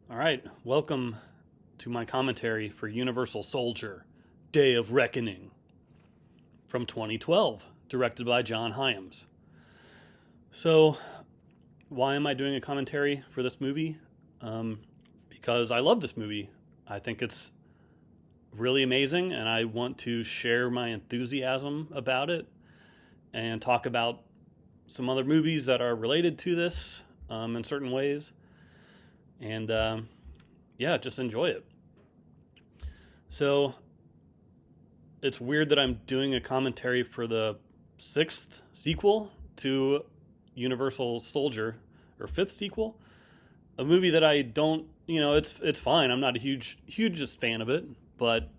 All right, welcome to my commentary for Universal Soldier, Day of Reckoning from 2012, directed by John Hyams. So, why am I doing a commentary for this movie? Because I love this movie. I think it's really amazing, and I want to share my enthusiasm about it and talk about some other movies that are related to this in certain ways. And yeah, just enjoy it. So it's weird that I'm doing a commentary for the sixth sequel to Universal Soldier, or fifth sequel, a movie that I don't, it's fine. I'm not a hugest fan of it, but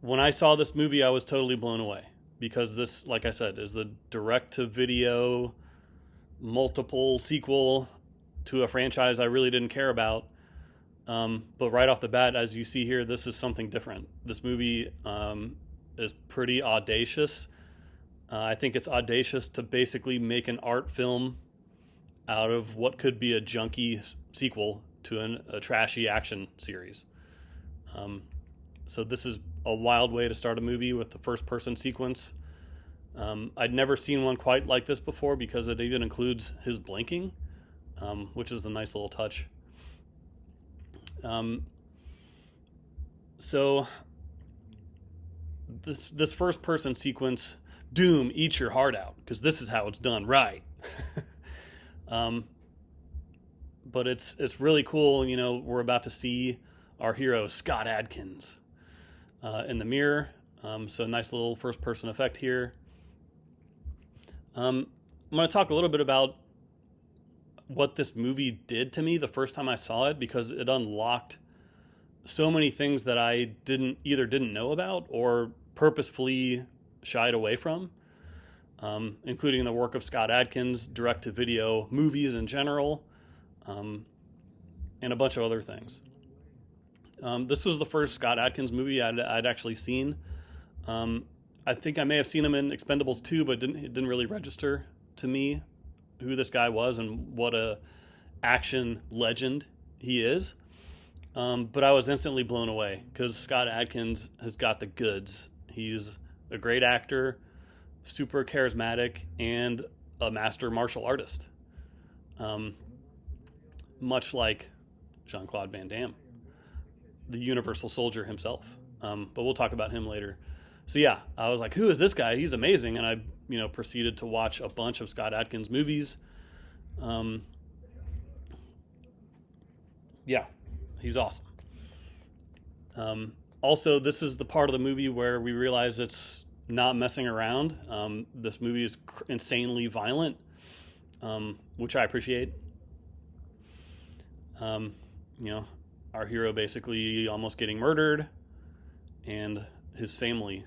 when I saw this movie, I was totally blown away because this, like I said, is the direct to video multiple sequel to a franchise I really didn't care about. But right off the bat, as you see here, this is something different. This movie is pretty audacious. I think it's audacious to basically make an art film out of what could be a junky sequel to a trashy action series. So this is a wild way to start a movie with the first person sequence. I'd never seen one quite like this before because it even includes his blinking, which is a nice little touch. So this first person sequence, Doom, eat your heart out, because this is how it's done right. But it's really cool. We're about to see our hero Scott Adkins in the mirror. So nice little first person effect here. I'm going to talk a little bit about what this movie did to me the first time I saw it, because it unlocked so many things that I didn't know about or purposefully shied away from, including the work of Scott Adkins, direct-to-video movies in general, and a bunch of other things. This was the first Scott Adkins movie I'd actually seen. I think I may have seen him in Expendables 2, but it didn't really register to me who this guy was and what a action legend he is. But I was instantly blown away because Scott Adkins has got the goods. He's a great actor, super charismatic, and a master martial artist. Much like Jean-Claude Van Damme, the Universal Soldier himself. But we'll talk about him later. So yeah, I was like, who is this guy? He's amazing. And I, proceeded to watch a bunch of Scott Adkins movies. Yeah, he's awesome. Also, this is the part of the movie where we realize it's not messing around. This movie is insanely violent, which I appreciate. Our hero basically almost getting murdered, and his family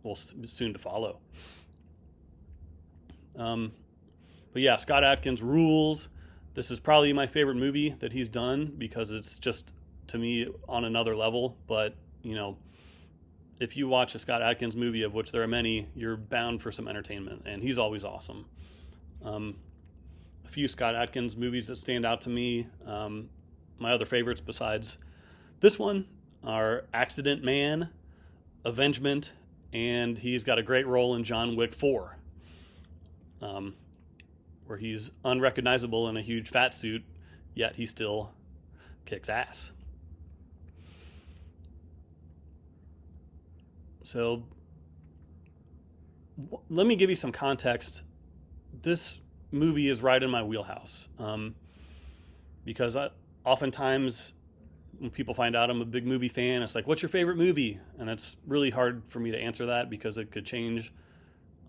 will soon to follow. But yeah, Scott Adkins rules. This is probably my favorite movie that he's done because it's just, to me, on another level. But, if you watch a Scott Adkins movie, of which there are many, you're bound for some entertainment, and he's always awesome. A few Scott Adkins movies that stand out to me, my other favorites besides this one, are Accident Man, Avengement, and he's got a great role in John Wick 4, where he's unrecognizable in a huge fat suit, yet he still kicks ass. So let me give you some context. This movie is right in my wheelhouse, because oftentimes when people find out I'm a big movie fan, it's like, what's your favorite movie? And it's really hard for me to answer that because it could change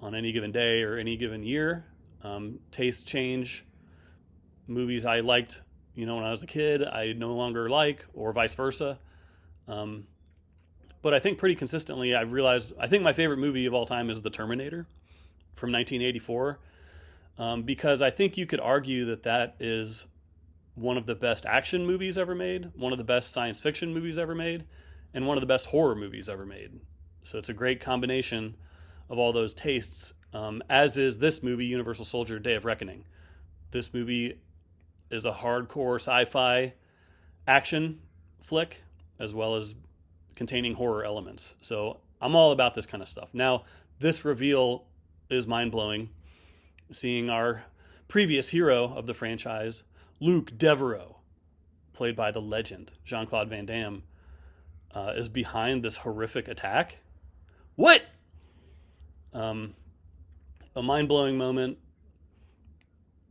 on any given day or any given year. Tastes change. Movies I liked, when I was a kid, I no longer like, or vice versa. But I think pretty consistently, I think my favorite movie of all time is The Terminator from 1984, because I think you could argue that is one of the best action movies ever made, one of the best science fiction movies ever made, and one of the best horror movies ever made. So it's a great combination of all those tastes, as is this movie, Universal Soldier, Day of Reckoning. This movie is a hardcore sci-fi action flick, as well as containing horror elements. So I'm all about this kind of stuff. Now, this reveal is mind-blowing. Seeing our previous hero of the franchise, Luke Devereaux, played by the legend Jean-Claude Van Damme, is behind this horrific attack. What? A mind-blowing moment.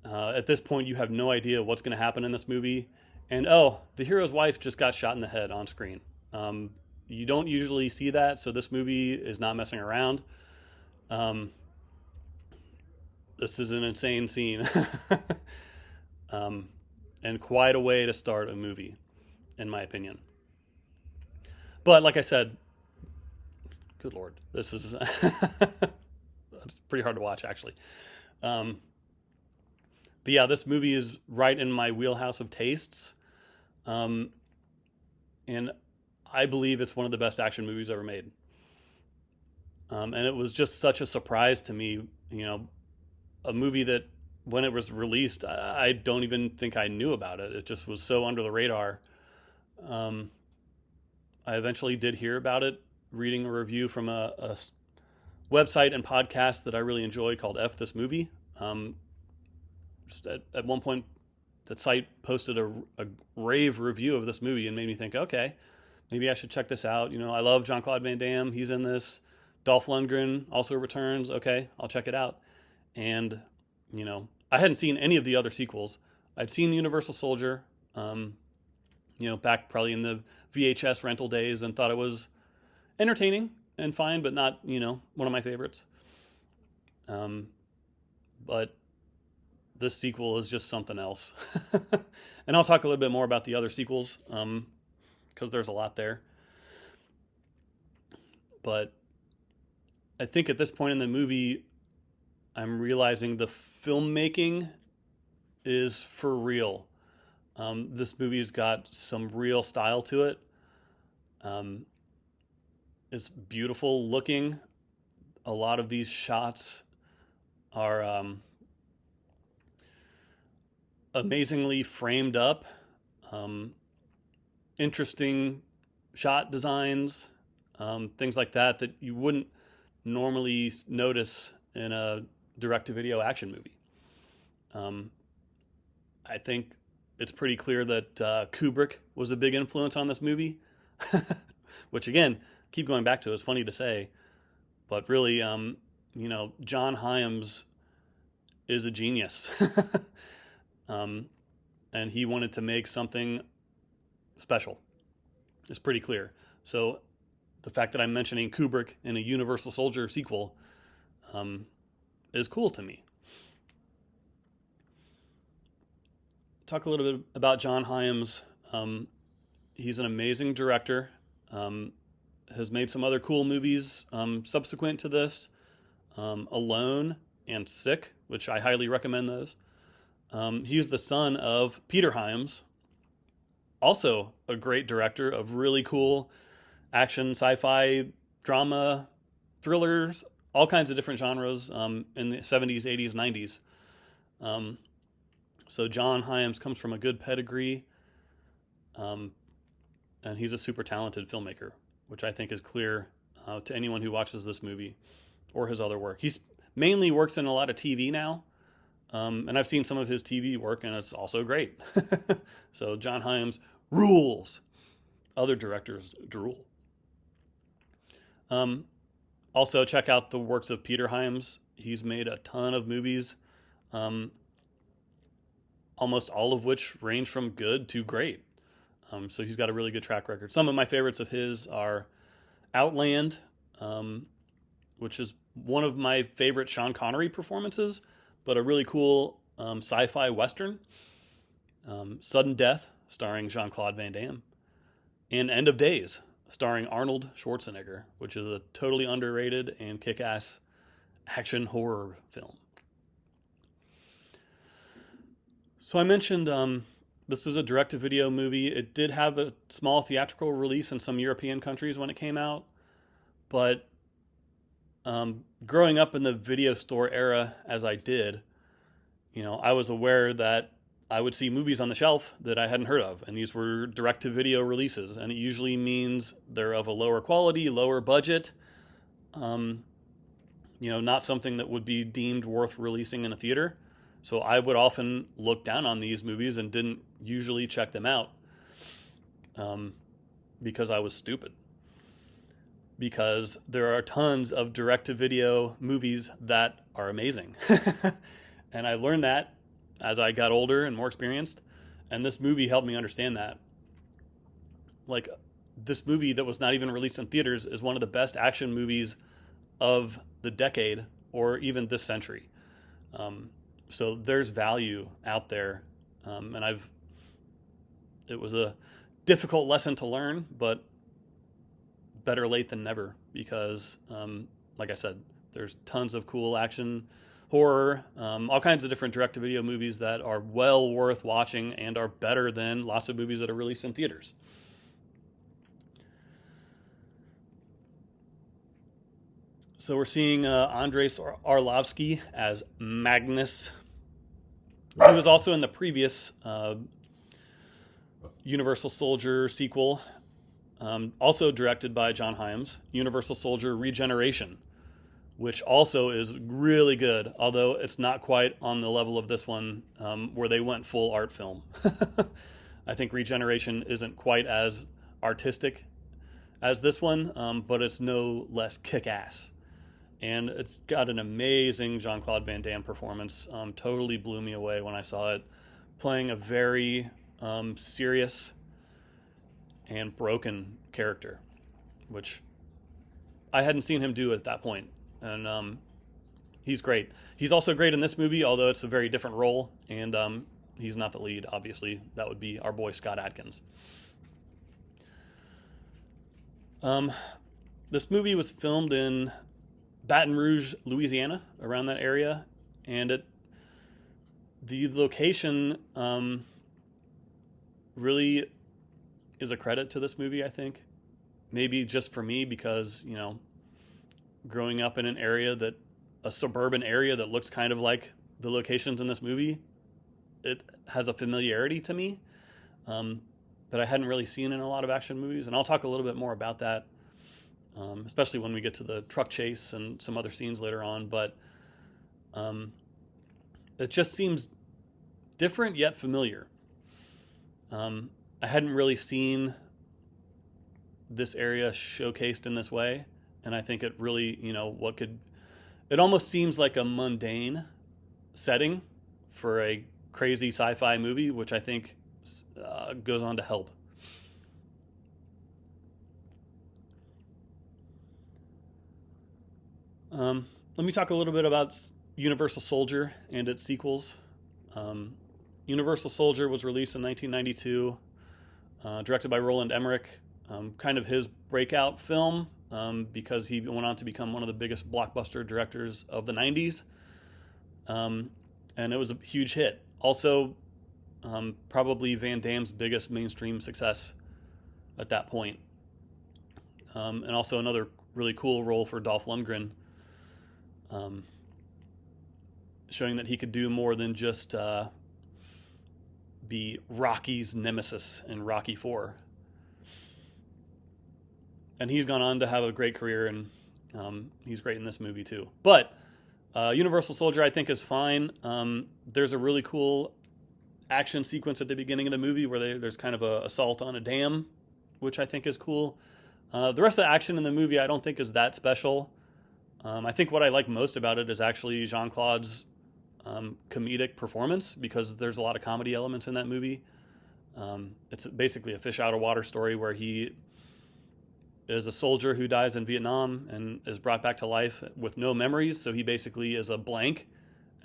At this point, you have no idea what's going to happen in this movie. And the hero's wife just got shot in the head on screen. You don't usually see that, so this movie is not messing around. This is an insane scene. And quite a way to start a movie, in my opinion. But like I said, good Lord, this is it's pretty hard to watch, actually. But yeah, this movie is right in my wheelhouse of tastes. And I believe it's one of the best action movies ever made. And it was just such a surprise to me, a movie that when it was released, I don't even think I knew about it. It just was so under the radar. I eventually did hear about it, reading a review from a website and podcast that I really enjoyed called F This Movie. Just at one point, the site posted a rave review of this movie and made me think, okay, maybe I should check this out. I love Jean-Claude Van Damme. He's in this. Dolph Lundgren also returns. Okay, I'll check it out. And, I hadn't seen any of the other sequels. I'd seen Universal Soldier, back probably in the VHS rental days, and thought it was entertaining and fine, but not, one of my favorites. But this sequel is just something else. And I'll talk a little bit more about the other sequels, because there's a lot there. But I think at this point in the movie, I'm realizing the filmmaking is for real. This movie's got some real style to it. It's beautiful looking. A lot of these shots are amazingly framed up. Interesting shot designs, things like that you wouldn't normally notice in a direct-to-video action movie. I think it's pretty clear that Kubrick was a big influence on this movie, which again, keep going back to, it's funny to say, but really, John Hyams is a genius. And he wanted to make something special. It's pretty clear. So the fact that I'm mentioning Kubrick in a Universal Soldier sequel is cool to me. Talk a little bit about John Hyams. He's an amazing director. Has made some other cool movies subsequent to this. Alone and Sick, which I highly recommend those. He's the son of Peter Hyams, also a great director of really cool action, sci-fi, drama, thrillers, all kinds of different genres in the 70s, 80s, 90s. So John Hyams comes from a good pedigree, and he's a super talented filmmaker, which I think is clear to anyone who watches this movie or his other work. He's mainly works in a lot of TV now, and I've seen some of his TV work, and it's also great. So John Hyams rules. Other directors drool. Also, check out the works of Peter Hyams. He's made a ton of movies, almost all of which range from good to great. So he's got a really good track record. Some of my favorites of his are Outland, which is one of my favorite Sean Connery performances, but a really cool sci-fi western. Sudden Death, starring Jean-Claude Van Damme. And End of Days, starring Arnold Schwarzenegger, which is a totally underrated and kick-ass action horror film. So I mentioned this was a direct-to-video movie. It did have a small theatrical release in some European countries when it came out, but growing up in the video store era, as I did, I was aware that I would see movies on the shelf that I hadn't heard of, and these were direct-to-video releases, and it usually means they're of a lower quality, lower budget, um, not something that would be deemed worth releasing in a theater. So I would often look down on these movies and didn't usually check them out, um, because I was stupid. Because there are tons of direct-to-video movies that are amazing. And I learned that as I got older and more experienced. And this movie helped me understand that. Like, this movie that was not even released in theaters is one of the best action movies of the decade or even this century. So there's value out there. And it was a difficult lesson to learn, but better late than never, because, like I said, there's tons of cool action, horror, all kinds of different direct-to-video movies that are well worth watching and are better than lots of movies that are released in theaters. So we're seeing Andres Arlovsky as Magnus. He was also in the previous Universal Soldier sequel, also directed by John Hyams, Universal Soldier Regeneration, which also is really good, although it's not quite on the level of this one, where they went full art film. I think Regeneration isn't quite as artistic as this one, but it's no less kick-ass. And it's got an amazing Jean-Claude Van Damme performance. Totally blew me away when I saw it, playing a very serious and broken character, which I hadn't seen him do at that point. And he's great. He's also great in this movie, although it's a very different role, and he's not the lead, obviously. That would be our boy Scott Adkins. This movie was filmed in Baton Rouge, Louisiana, around that area, and the location really is a credit to this movie, I think. Maybe just for me, because, growing up in a suburban area that looks kind of like the locations in this movie, it has a familiarity to me that I hadn't really seen in a lot of action movies, and I'll talk a little bit more about that, especially when we get to the truck chase and some other scenes later on. But it just seems different yet familiar. I hadn't really seen this area showcased in this way, and I think it really, it almost seems like a mundane setting for a crazy sci-fi movie, which I think goes on to help. Let me talk a little bit about Universal Soldier and its sequels. Universal Soldier was released in 1992, directed by Roland Emmerich, kind of his breakout film, because he went on to become one of the biggest blockbuster directors of the 90s, and it was a huge hit. Also, probably Van Damme's biggest mainstream success at that point, and also another really cool role for Dolph Lundgren, showing that he could do more than just be Rocky's nemesis in Rocky IV. And he's gone on to have a great career, and he's great in this movie too. But Universal Soldier, I think, is fine. There's a really cool action sequence at the beginning of the movie where there's kind of a assault on a dam, which I think is cool. The rest of the action in the movie I don't think is that special. I think what I like most about it is actually Jean-Claude's comedic performance, because there's a lot of comedy elements in that movie. It's basically a fish out of water story where he is a soldier who dies in Vietnam and is brought back to life with no memories, so he basically is a blank,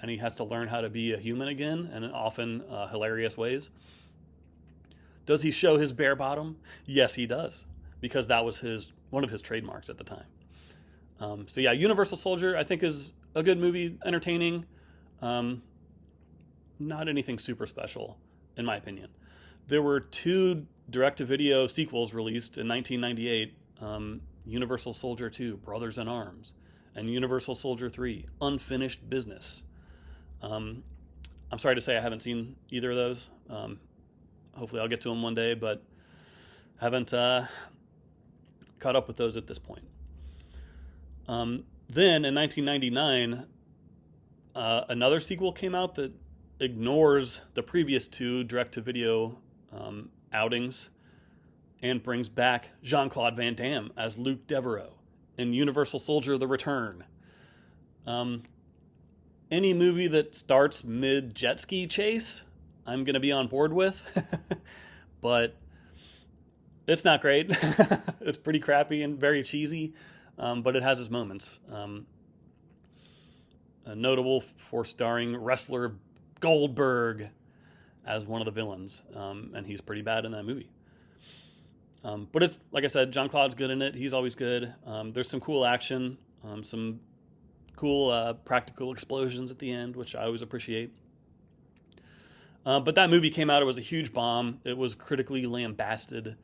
and he has to learn how to be a human again, and in often hilarious ways. Does he show his bare bottom? Yes, he does, because that was one of his trademarks at the time. So yeah, Universal Soldier I think is a good movie, entertaining, not anything super special in my opinion. There were 2 direct-to-video sequels released in 1998, Universal Soldier 2, Brothers in Arms, and Universal Soldier 3, Unfinished Business. I'm sorry to say I haven't seen either of those. Hopefully I'll get to them one day, but haven't caught up with those at this point. Then in 1999, another sequel came out that ignores the previous two direct-to-video outings and brings back Jean-Claude Van Damme as Luke Devereaux in Universal Soldier: The Return. Any movie that starts mid-jet ski chase, I'm going to be on board with. But it's not great. It's pretty crappy and very cheesy, but it has its moments. Notable for starring wrestler Goldberg as one of the villains, and he's pretty bad in that movie. But it's, like I said, Jean-Claude's good in it. He's always good. There's some cool action, some cool practical explosions at the end, which I always appreciate. But that movie came out, it was a huge bomb. It was critically lambasted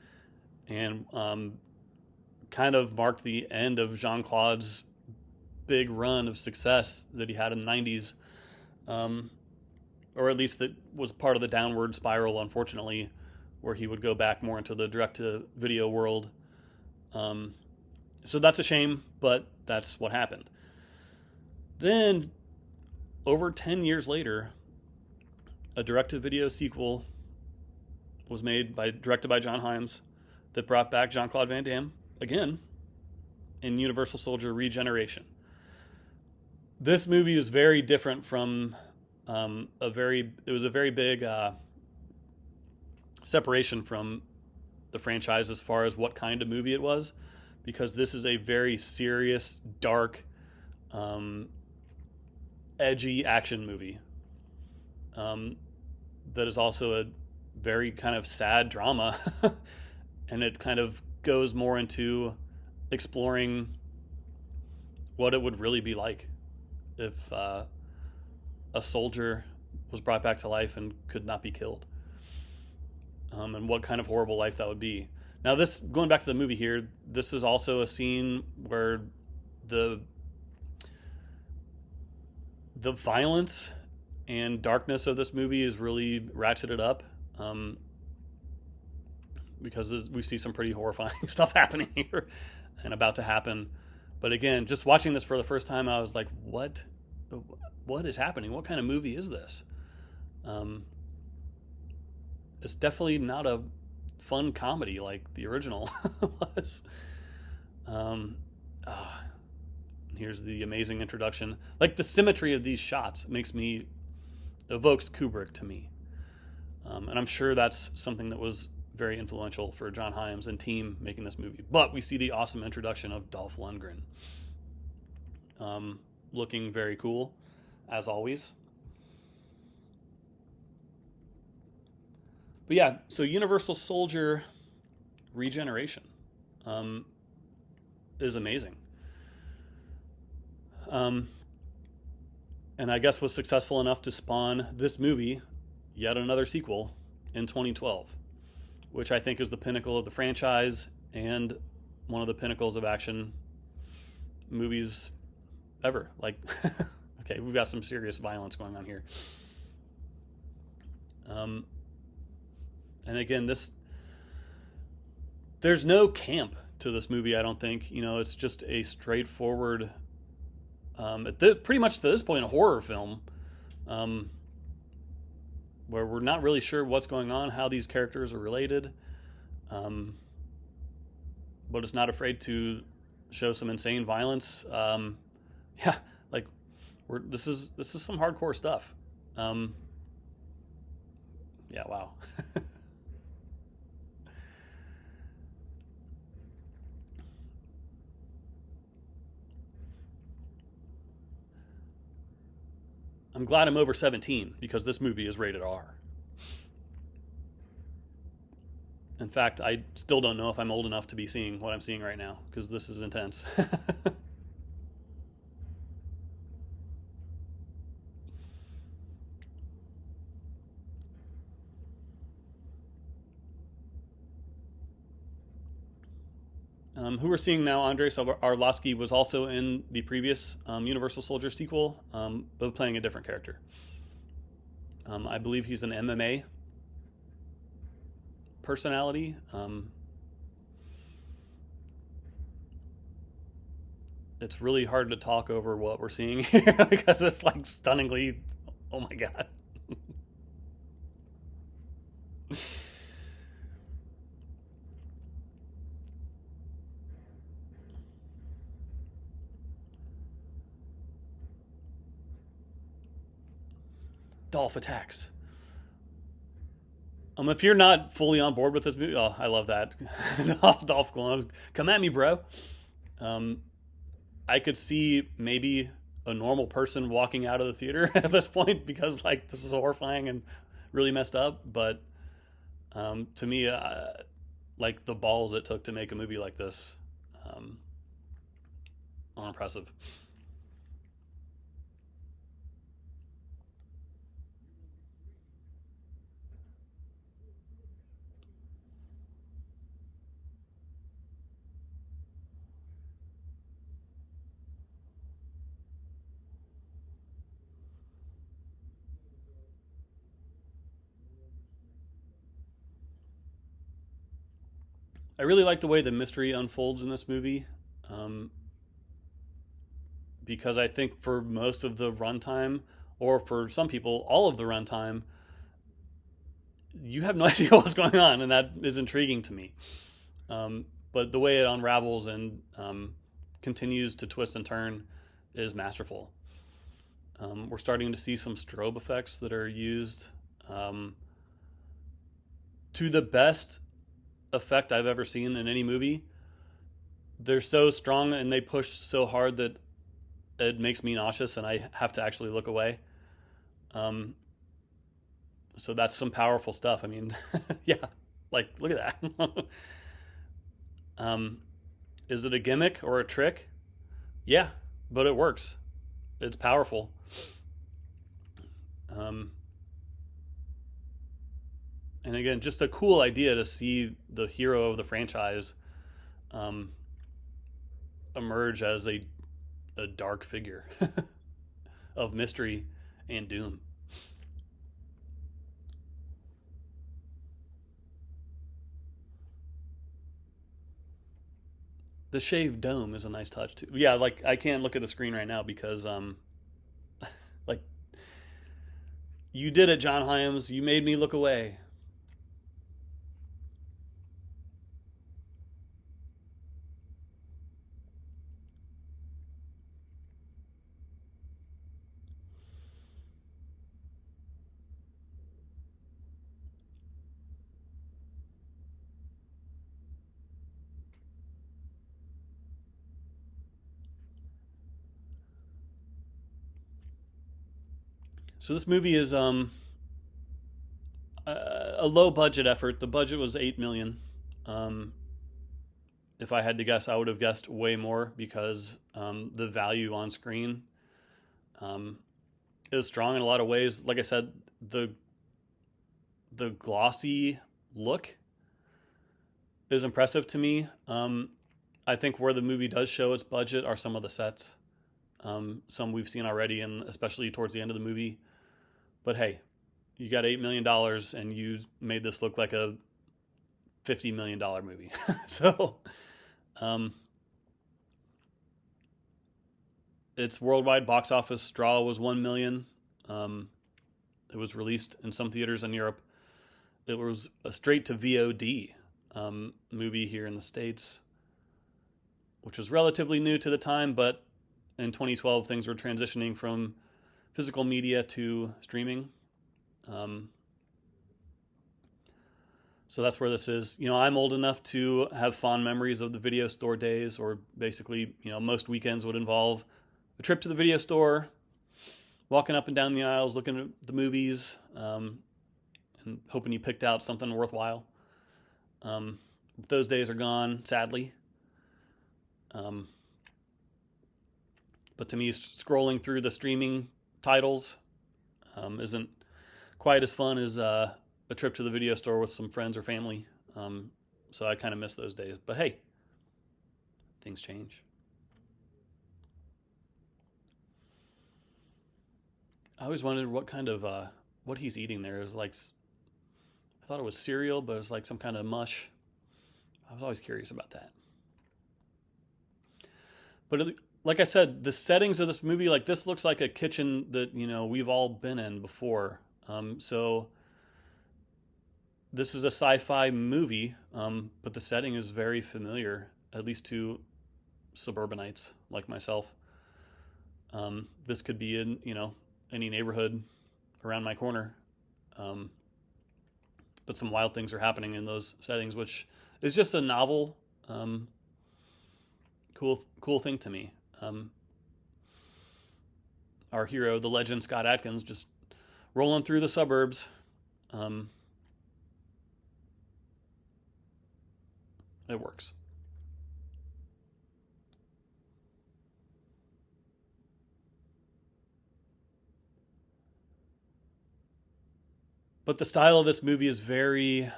and kind of marked the end of Jean-Claude's big run of success that he had in the 90s. Or at least that was part of the downward spiral, unfortunately, where he would go back more into the direct-to-video world. So that's a shame, but that's what happened. Then, over 10 years later, a direct-to-video sequel was directed by John Hyams that brought back Jean-Claude Van Damme, again, in Universal Soldier: Regeneration. This movie is very different from it was a very big separation from the franchise as far as what kind of movie it was, because this is a very serious, dark, edgy action movie that is also a very kind of sad drama. And it kind of goes more into exploring what it would really be like if a soldier was brought back to life and could not be killed, and what kind of horrible life that would be. Now, this, going back to the movie here, this is also a scene where the violence and darkness of this movie is really ratcheted up, because we see some pretty horrifying stuff happening here and about to happen. But again, just watching this for the first time, I was like, what is happening? What kind of movie is this? It's definitely not a fun comedy like the original was. Here's the amazing introduction. Like, the symmetry of these shots evokes Kubrick to me. And I'm sure that's something that was very influential for John Hyams and team making this movie. But we see the awesome introduction of Dolph Lundgren, looking very cool, as always. But yeah, so Universal Soldier: Regeneration is amazing. And I guess was successful enough to spawn this movie, yet another sequel, in 2012, which I think is the pinnacle of the franchise and one of the pinnacles of action movies ever. Like, okay, we've got some serious violence going on here. And again, there's no camp to this movie, I don't think. It's just a straightforward, pretty much to this point, a horror film, where we're not really sure what's going on, how these characters are related, but it's not afraid to show some insane violence. Yeah, like this is some hardcore stuff. Yeah, wow. I'm glad I'm over 17 because this movie is rated R. In fact, I still don't know if I'm old enough to be seeing what I'm seeing right now because this is intense. Who we're seeing now, Andres Arlovsky, was also in the previous Universal Soldier sequel, but playing a different character. I believe he's an MMA personality. It's really hard to talk over what we're seeing here because it's like stunningly. Oh my god. Dolph attacks. If you're not fully on board with this movie, oh, I love that. Dolph going, come at me, bro. Um, I could see maybe a normal person walking out of the theater at this point because like this is horrifying and really messed up. But to me, like the balls it took to make a movie like this, um, are impressive. I really like the way the mystery unfolds in this movie, um, because I think for most of the runtime, or for some people, all of the runtime, you have no idea what's going on, and that is intriguing to me. But the way it unravels and continues to twist and turn is masterful. We're starting to see some strobe effects that are used um, to the best effect I've ever seen in any movie. They're so strong and they push so hard that it makes me nauseous and I have to actually look away. Um, so that's some powerful stuff. I mean, yeah, like look at that. um, is it a gimmick or a trick? Yeah, but it works. It's powerful. Um, and again, just a cool idea to see the hero of the franchise um, emerge as a dark figure of mystery and doom. The shaved dome is a nice touch too. Yeah, like I can't look at the screen right now because like you did it, John Hyams. You made me look away. So this movie is a low budget effort. The budget was 8 million. Um, if I had to guess, I would have guessed way more because the value on screen um, is strong in a lot of ways. Like I said, the the glossy look is impressive to me. I think where the movie does show its budget are some of the sets. Some we've seen already, and especially towards the end of the movie. But hey, you got $8 million and you made this look like a $50 million movie. So um, its worldwide box office draw was 1 million. It was released in some theaters in Europe. It was a straight to VOD movie here in the States, which was relatively new to the time, but in 2012 things were transitioning from physical media to streaming. Um, so that's where this is. You know, I'm old enough to have fond memories of the video store days, or basically, you know, most weekends would involve a trip to the video store, walking up and down the aisles, looking at the movies, and hoping you picked out something worthwhile. Those days are gone, sadly. Um, but to me, scrolling through the streaming titles isn't quite as fun as a trip to the video store with some friends or family. So I kind of miss those days. But hey, things change. I always wondered what kind of what he's eating there is like, I thought it was cereal, but it was like some kind of mush. I was always curious about that. But like I said, the settings of this movie, like this looks like a kitchen that, we've all been in before. So this is a sci-fi movie, but the setting is very familiar, at least to suburbanites like myself. This could be in, any neighborhood around my corner. But some wild things are happening in those settings, which is just a novel, cool thing to me. Our hero, the legend Scott Adkins, just rolling through the suburbs. It works. But the style of this movie is very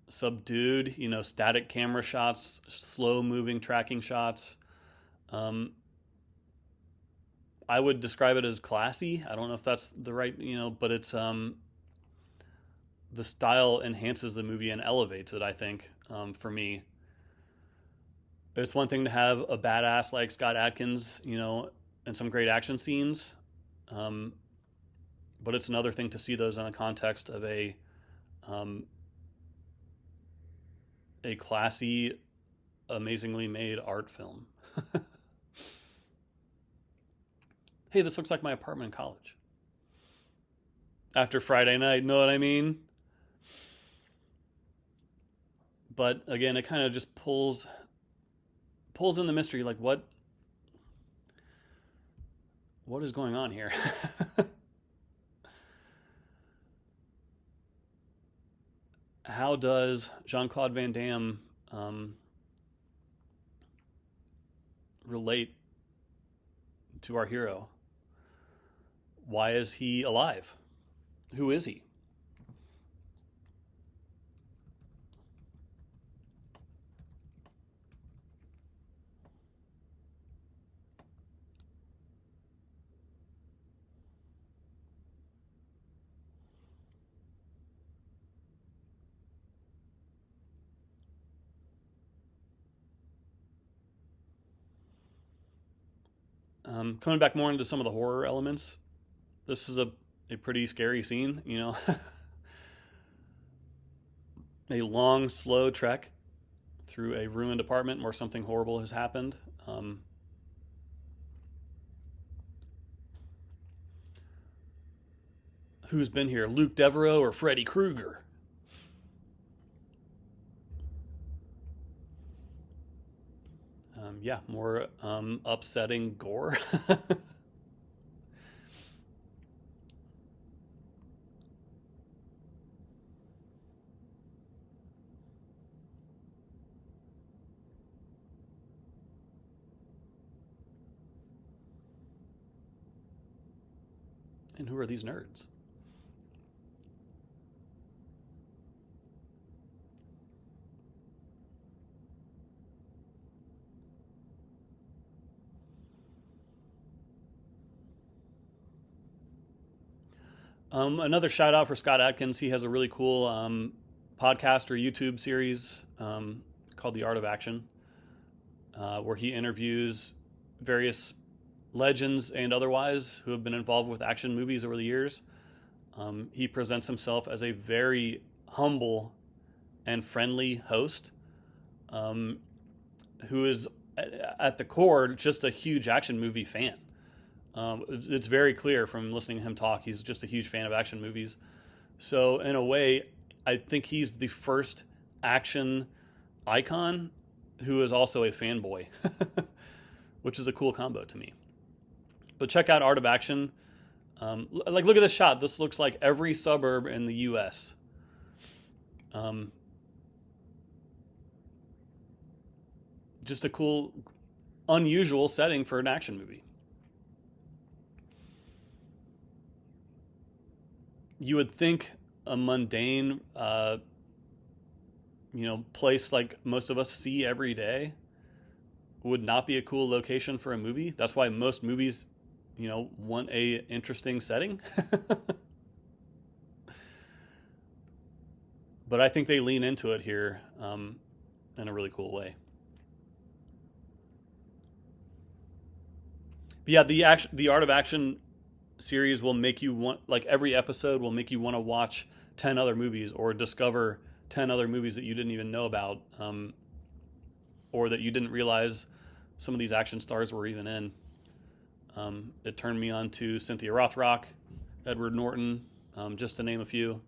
subdued, static camera shots, slow moving tracking shots. I would describe it as classy. I don't know if that's the right, but it's the style enhances the movie and elevates it, I think, for me. It's one thing to have a badass like Scott Adkins, and some great action scenes. But it's another thing to see those in the context of a classy, amazingly made art film. Hey, this looks like my apartment in college. After Friday night, know what I mean? But again, it kind of just pulls in the mystery, like what is going on here? How does Jean-Claude Van Damme relate to our hero? Why is he alive? Who is he? Coming back more into some of the horror elements, this is a pretty scary scene, A long, slow trek through a ruined apartment where something horrible has happened. Who's been here, Luke Devereaux or Freddy Krueger? Yeah, more upsetting gore. And who are these nerds? Another shout out for Scott Adkins. He has a really cool podcast or YouTube series called The Art of Action, where he interviews various legends and otherwise who have been involved with action movies over the years. He presents himself as a very humble and friendly host who is at the core just a huge action movie fan. It's very clear from listening to him talk. He's just a huge fan of action movies. So in a way, I think he's the first action icon who is also a fanboy, which is a cool combo to me. But check out Art of Action. Look at this shot. This looks like every suburb in the U.S. Just a cool, unusual setting for an action movie. You would think a mundane, place like most of us see every day would not be a cool location for a movie. That's why most movies want a interesting setting. But I think they lean into it here in a really cool way. But yeah, the Art of Action series will make you want, like every episode will make you want to watch 10 other movies or discover 10 other movies that you didn't even know about, or that you didn't realize some of these action stars were even in. It turned me on to Cynthia Rothrock, Edward Norton, just to name a few.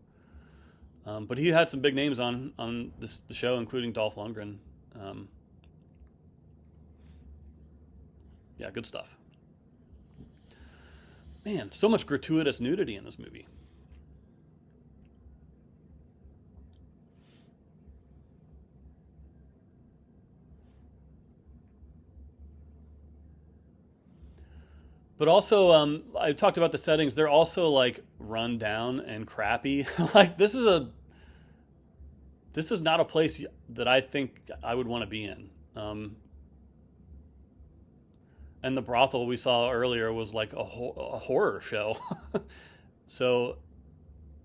But he had some big names on the show, including Dolph Lundgren. Yeah, good stuff. Man, so much gratuitous nudity in this movie. But also, I talked about the settings. They're also like run down and crappy. Like this is not a place that I think I would want to be in. And the brothel we saw earlier was like a horror show. So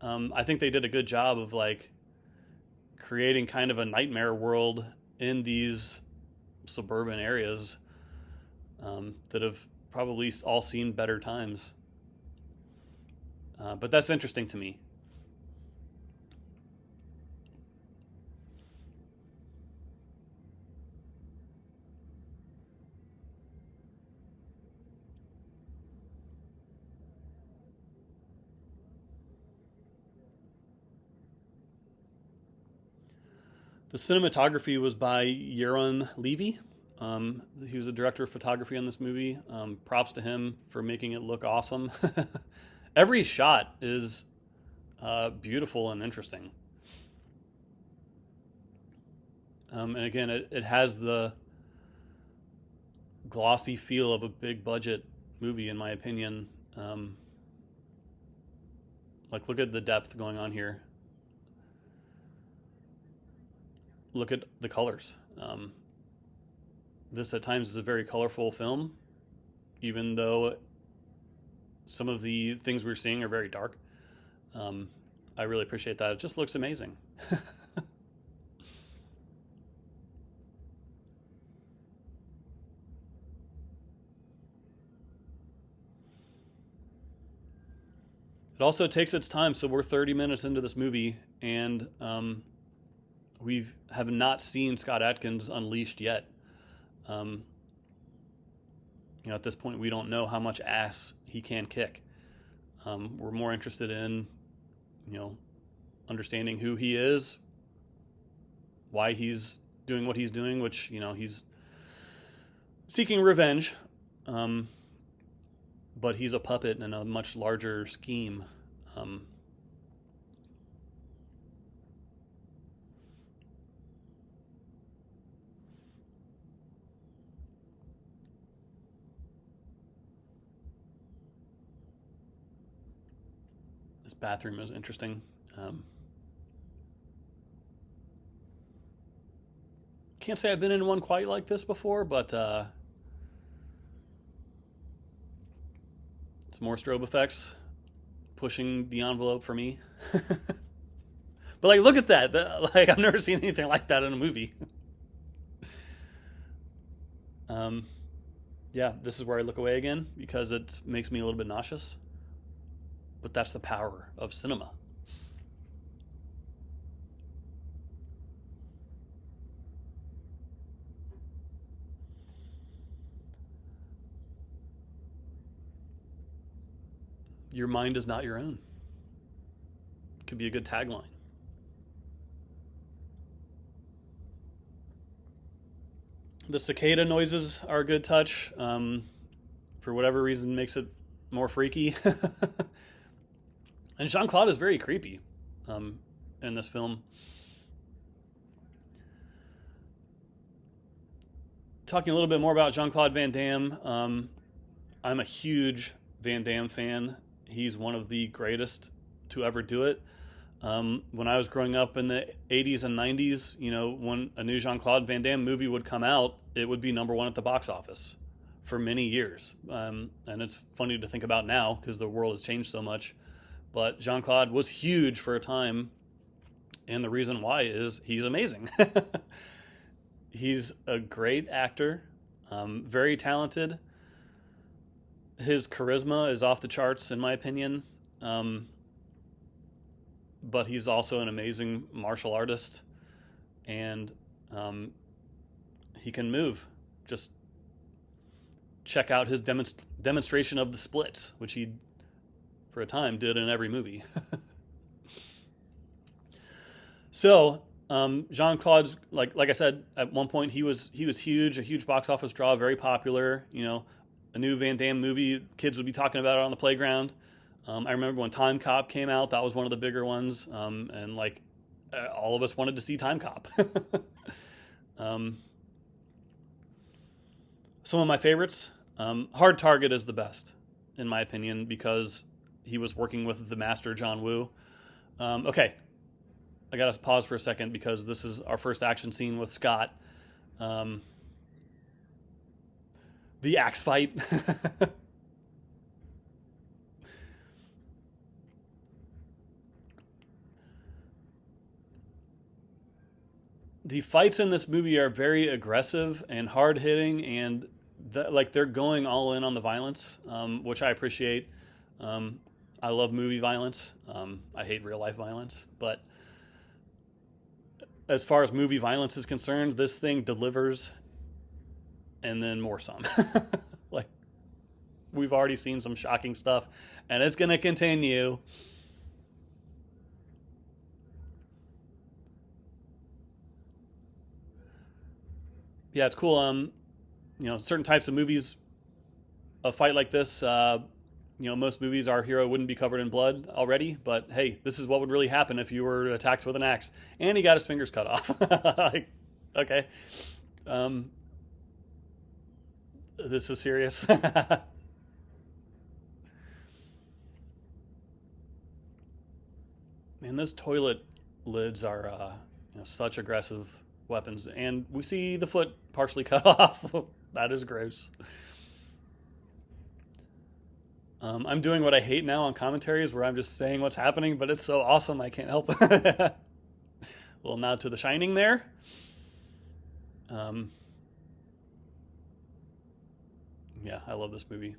I think they did a good job of like creating kind of a nightmare world in these suburban areas that have probably all seen better times. But that's interesting to me. The cinematography was by Yaron Levy. He was the director of photography on this movie. Props to him for making it look awesome. Every shot is beautiful and interesting. And again, it has the glossy feel of a big budget movie, in my opinion. Like, look at the depth going on here. Look at the colors. This at times is a very colorful film, even though some of the things we're seeing are very dark. I really appreciate that. It just looks amazing. It also takes its time. So we're 30 minutes into this movie, and we have not seen Scott Adkins unleashed yet. At this point, we don't know how much ass he can kick. We're more interested in, understanding who he is, why he's doing what he's doing, which, he's seeking revenge. But he's a puppet in a much larger scheme. This bathroom is interesting. Can't say I've been in one quite like this before, but it's more strobe effects pushing the envelope for me. But like, look at that. Like, I've never seen anything like that in a movie. Yeah, this is where I look away again because it makes me a little bit nauseous. But that's the power of cinema. Your mind is not your own. Could be a good tagline. The cicada noises are a good touch. For whatever reason, makes it more freaky. And Jean-Claude is very creepy in this film. Talking a little bit more about Jean-Claude Van Damme, I'm a huge Van Damme fan. He's one of the greatest to ever do it. When I was growing up in the 80s and 90s, when a new Jean-Claude Van Damme movie would come out, it would be number one at the box office for many years. And it's funny to think about now because the world has changed so much. But Jean-Claude was huge for a time. And the reason why is he's amazing. He's a great actor, very talented. His charisma is off the charts, in my opinion. But he's also an amazing martial artist. And he can move. Just check out his demonstration of the splits, which he, for a time, did in every movie. So, Jean-Claude's like I said, at one point he was huge, a huge box office draw, very popular. You know, a new Van Damme movie, kids would be talking about it on the playground. I remember when Time Cop came out, that was one of the bigger ones, and like all of us wanted to see Time Cop. Some of my favorites, Hard Target is the best, in my opinion, because he was working with the master John Woo. Okay. I got to pause for a second because this is our first action scene with Scott. The axe fight. The fights in this movie are very aggressive and hard hitting, and like they're going all in on the violence, which I appreciate. I love movie violence. I hate real life violence, but as far as movie violence is concerned, this thing delivers and then more some. Like, we've already seen some shocking stuff, and it's going to continue. Yeah, it's cool. You know, certain types of movies, a fight like this, you know, most movies, our hero wouldn't be covered in blood already, but hey, this is what would really happen if you were attacked with an axe. And he got his fingers cut off. Like, okay. This is serious. Man, those toilet lids are you know, such aggressive weapons. And we see the foot partially cut off. That is gross. I'm doing what I hate now on commentaries where I'm just saying what's happening, but it's so awesome I can't help it. A little nod to The Shining there. Yeah, I love this movie.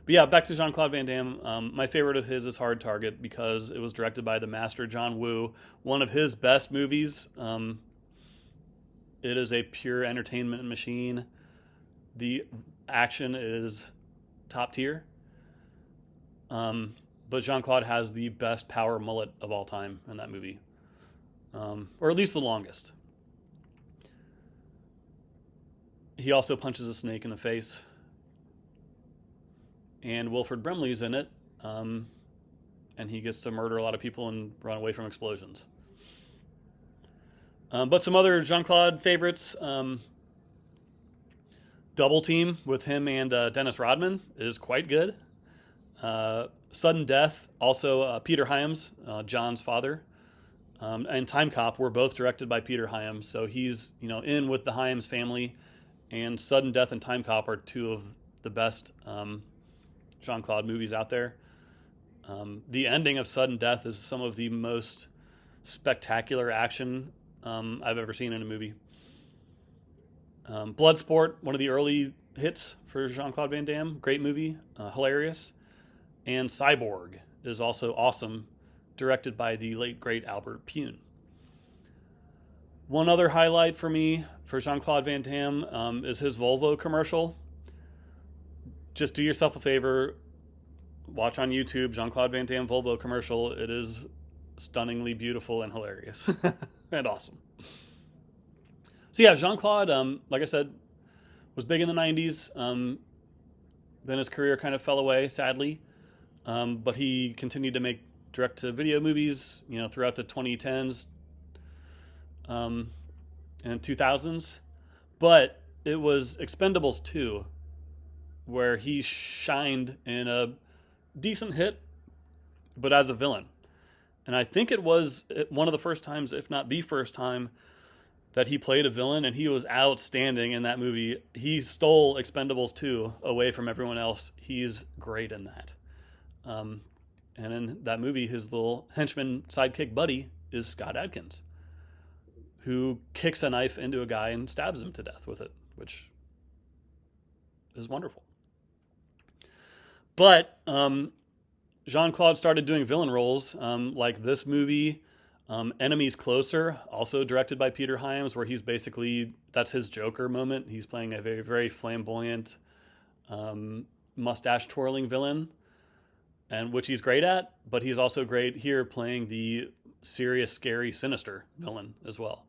But yeah, back to Jean-Claude Van Damme. My favorite of his is Hard Target because it was directed by the master John Woo. One of his best movies. It is a pure entertainment machine. The action is top tier. But Jean-Claude has the best power mullet of all time in that movie. Or at least the longest. He also punches a snake in the face. And Wilford Brimley's in it. And he gets to murder a lot of people and run away from explosions. But some other Jean-Claude favorites. Double Team with him and Dennis Rodman is quite good. Sudden Death, also Peter Hyams, John's father, and Time Cop were both directed by Peter Hyams, so he's, you know, in with the Hyams family. And Sudden Death and Time Cop are two of the best Jean-Claude movies out there. The ending of Sudden Death is some of the most spectacular action I've ever seen in a movie. Bloodsport, one of the early hits for Jean-Claude Van Damme, great movie, hilarious. And Cyborg is also awesome, directed by the late, great Albert Pyun. One other highlight for me for Jean-Claude Van Damme is his Volvo commercial. Just do yourself a favor, watch on YouTube Jean-Claude Van Damme Volvo commercial. It is stunningly beautiful and hilarious and awesome. So yeah, Jean-Claude, like I said, was big in the 90s. Then his career kind of fell away, sadly. But he continued to make direct-to-video movies, you know, throughout the 2010s and 2000s. But it was Expendables 2 where he shined in a decent hit, but as a villain. And I think it was one of the first times, if not the first time, that he played a villain, and he was outstanding in that movie. He stole Expendables 2 away from everyone else. He's great in that. Um, and in that movie, his little henchman sidekick buddy is Scott Adkins, who kicks a knife into a guy and stabs him to death with it, which is wonderful. But Jean-Claude started doing villain roles, like this movie, Enemies Closer, also directed by Peter Hyams, where he's basically, that's his Joker moment. He's playing a very, very flamboyant, mustache twirling villain, and which he's great at, but he's also great here playing the serious, scary, sinister villain as well.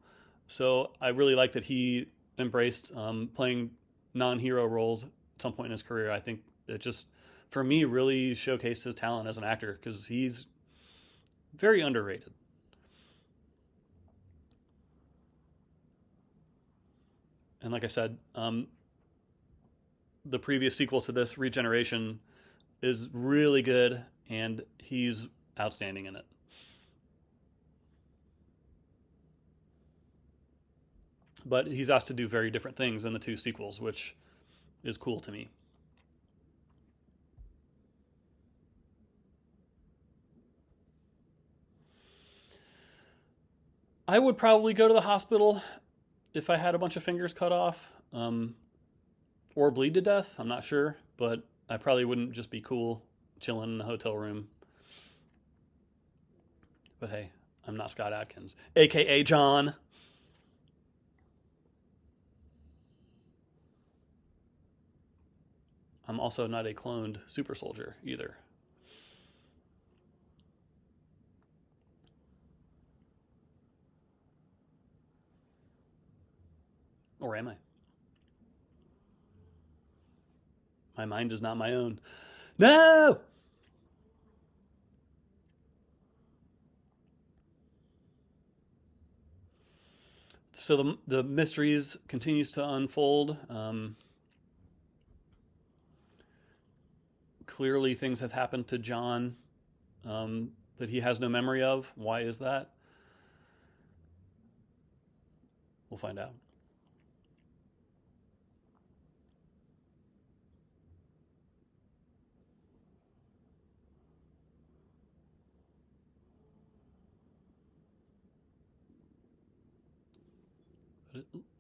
So I really like that he embraced playing non-hero roles at some point in his career. I think it just, for me, really showcased his talent as an actor, because he's very underrated. And like I said, the previous sequel to this, Regeneration, is really good, and he's outstanding in it. But he's asked to do very different things in the two sequels, which is cool to me. I would probably go to the hospital if I had a bunch of fingers cut off, or bleed to death. I'm not sure, but I probably wouldn't just be cool chilling in a hotel room. But hey, I'm not Scott Adkins, aka John. I'm also not a cloned super soldier either. Or am I? My mind is not my own. No! So the mysteries continues to unfold. Clearly, things have happened to John that he has no memory of. Why is that? We'll find out.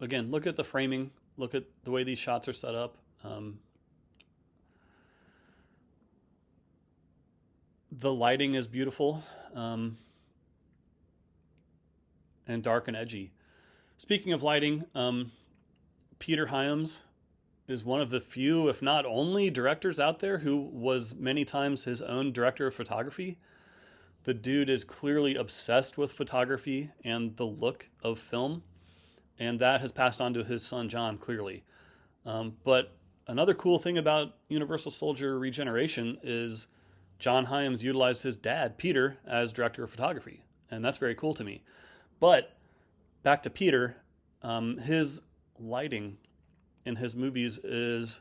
Again, look at the framing. Look at the way these shots are set up. The lighting is beautiful, and dark and edgy. Speaking of lighting, Peter Hyams is one of the few, if not only, directors out there who was many times his own director of photography. The dude is clearly obsessed with photography and the look of film, and that has passed on to his son John, clearly. But another cool thing about Universal Soldier Regeneration is John Hyams utilized his dad, Peter, as director of photography, and that's very cool to me. But back to Peter, his lighting in his movies is,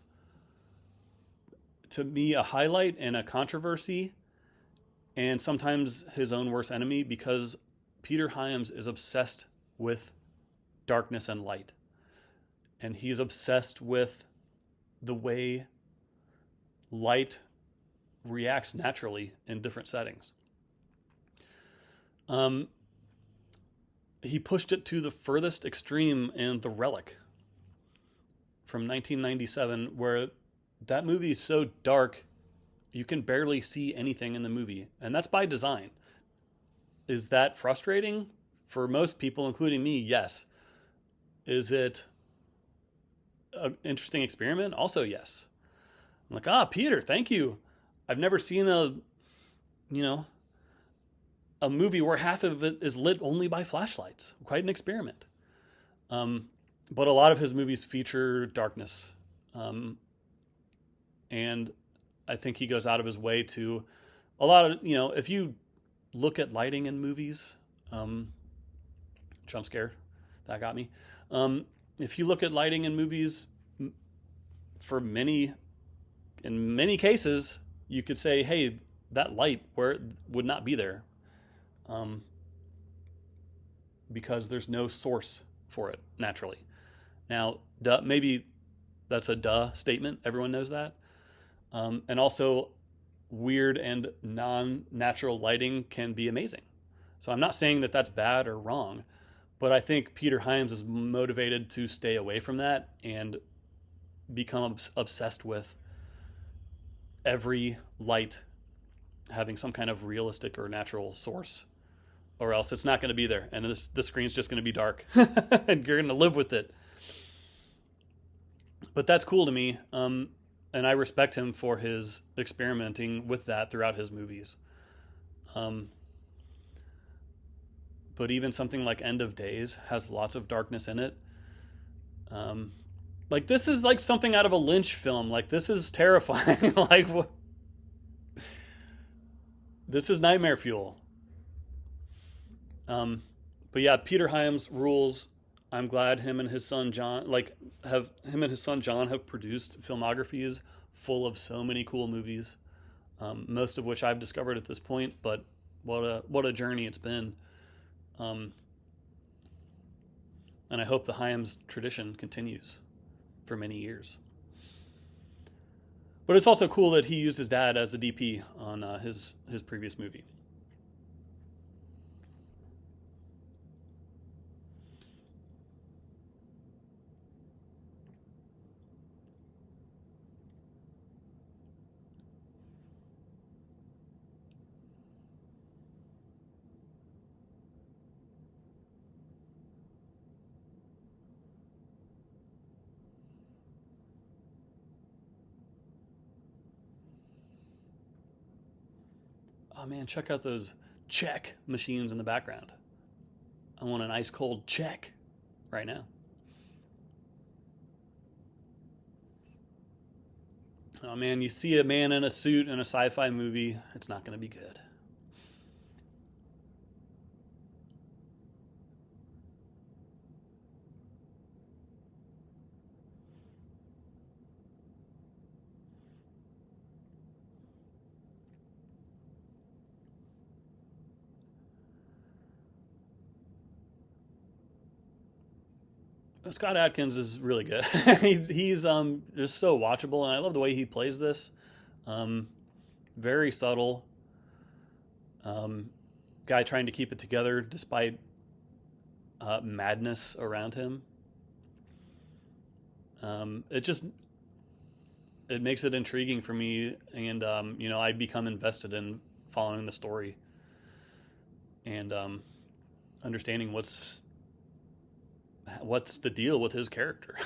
to me, a highlight and a controversy, and sometimes his own worst enemy, because Peter Hyams is obsessed with darkness and light. And he's obsessed with the way light reacts naturally in different settings. He pushed it to the furthest extreme in The Relic from 1997, where that movie is so dark you can barely see anything in the movie. And that's by design. Is that frustrating? For most people, including me, yes. Is it an interesting experiment? Also, yes. I'm like, Peter, thank you. I've never seen a movie where half of it is lit only by flashlights. Quite an experiment. But a lot of his movies feature darkness. And I think he goes out of his way to a lot of, if you look at lighting in movies, jump scare, that got me. If you look at lighting in movies, in many cases, you could say, hey, that light would not be there, because there's no source for it naturally. Now, maybe that's a duh statement. Everyone knows that. And also, weird and non-natural lighting can be amazing. So I'm not saying that that's bad or wrong, but I think Peter Hyams is motivated to stay away from that and become obsessed with every light having some kind of realistic or natural source, or else it's not going to be there, and the screen's just going to be dark, and you're going to live with it. But that's cool to me, and I respect him for his experimenting with that throughout his movies. But even something like End of Days has lots of darkness in it. Like, this is like something out of a Lynch film. Like, this is terrifying. Like, what? This is nightmare fuel. But yeah, Peter Hyams rules. I'm glad him and his son John have produced filmographies full of so many cool movies, most of which I've discovered at this point. But what a journey it's been. And I hope the Hyams tradition continues for many years. But it's also cool that he used his dad as the DP on his previous movie. Oh man, check out those check machines in the background. I want an ice cold check right now. Oh man, you see a man in a suit in a sci-fi movie, it's not going to be good. Scott Adkins is really good. he's just so watchable, and I love the way he plays this. Very subtle. Guy trying to keep it together despite madness around him. It makes it intriguing for me, and I become invested in following the story and understanding what's the deal with his character.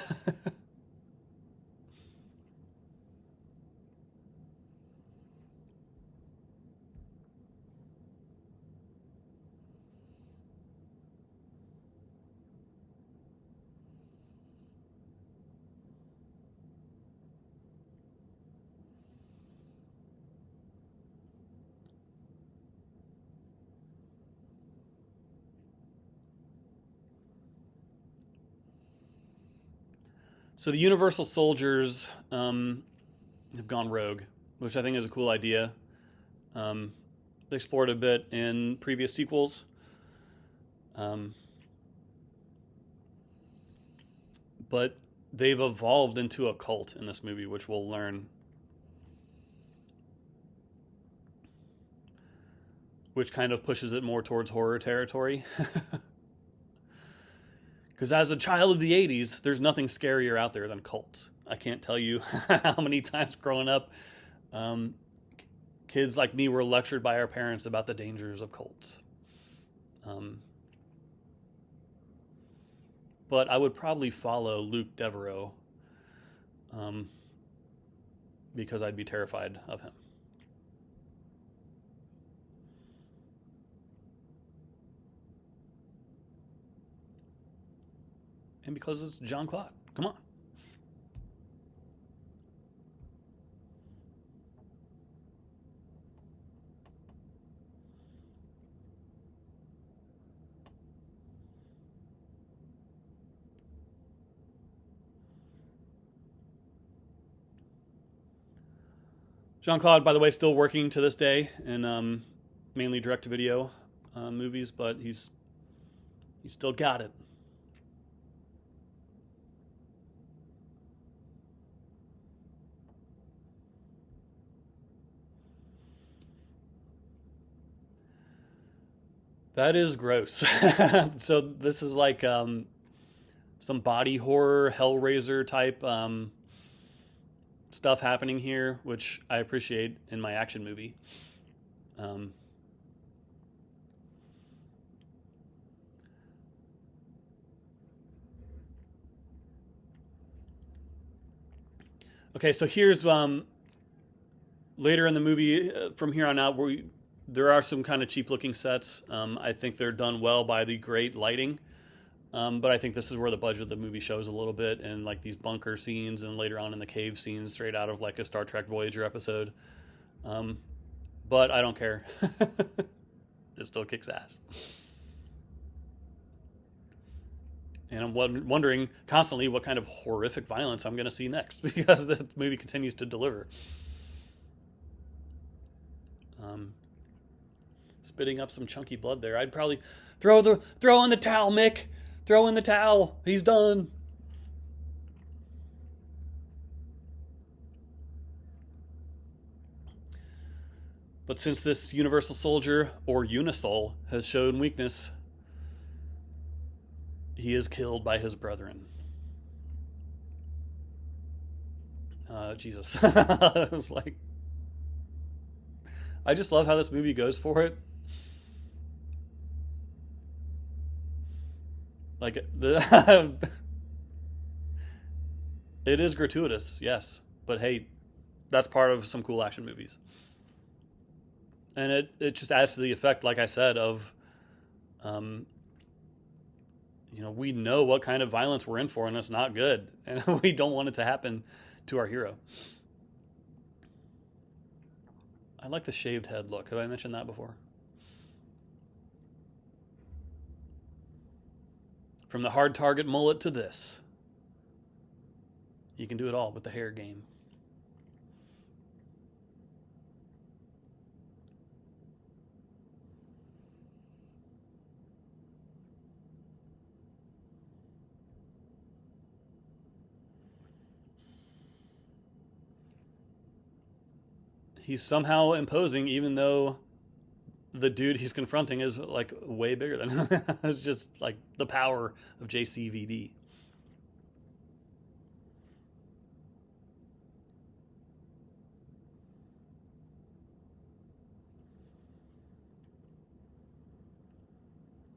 So the Universal Soldiers have gone rogue, which I think is a cool idea. Explored a bit in previous sequels. But they've evolved into a cult in this movie, which we'll learn. Which kind of pushes it more towards horror territory. Because as a child of the 80s, there's nothing scarier out there than cults. I can't tell you how many times growing up, kids like me were lectured by our parents about the dangers of cults. But I would probably follow Luke Devereaux because I'd be terrified of him. And because it's John Claude. Come on. Jean Claude, by the way, still working to this day in mainly direct-to-video movies, but he's still got it. That is gross. So this is like some body horror, Hellraiser type stuff happening here, which I appreciate in my action movie. Um, okay, so here's later in the movie, from here on out, there are some kind of cheap looking sets. I think they're done well by the great lighting. But I think this is where the budget of the movie shows a little bit, and like these bunker scenes, and later on in the cave scenes, straight out of like a Star Trek Voyager episode. Um, but I don't care. It still kicks ass. And I'm wondering constantly what kind of horrific violence I'm going to see next because the movie continues to deliver. Um, Spitting up some chunky blood there. I'd probably throw in the towel, Mick. Throw in the towel. He's done. But since this Universal Soldier, or Unisol, has shown weakness, he is killed by his brethren. Jesus. I was like, I just love how this movie goes for it. Like the it is gratuitous, yes, but hey, that's part of some cool action movies, and it just adds to the effect, like I said, of um, we know what kind of violence we're in for, and it's not good, and we don't want it to happen to our hero. I like the shaved head look. Have I mentioned that before? From the hard target mullet to this. You can do it all with the hair game. He's somehow imposing, even though the dude he's confronting is like way bigger than him. It's just like the power of JCVD.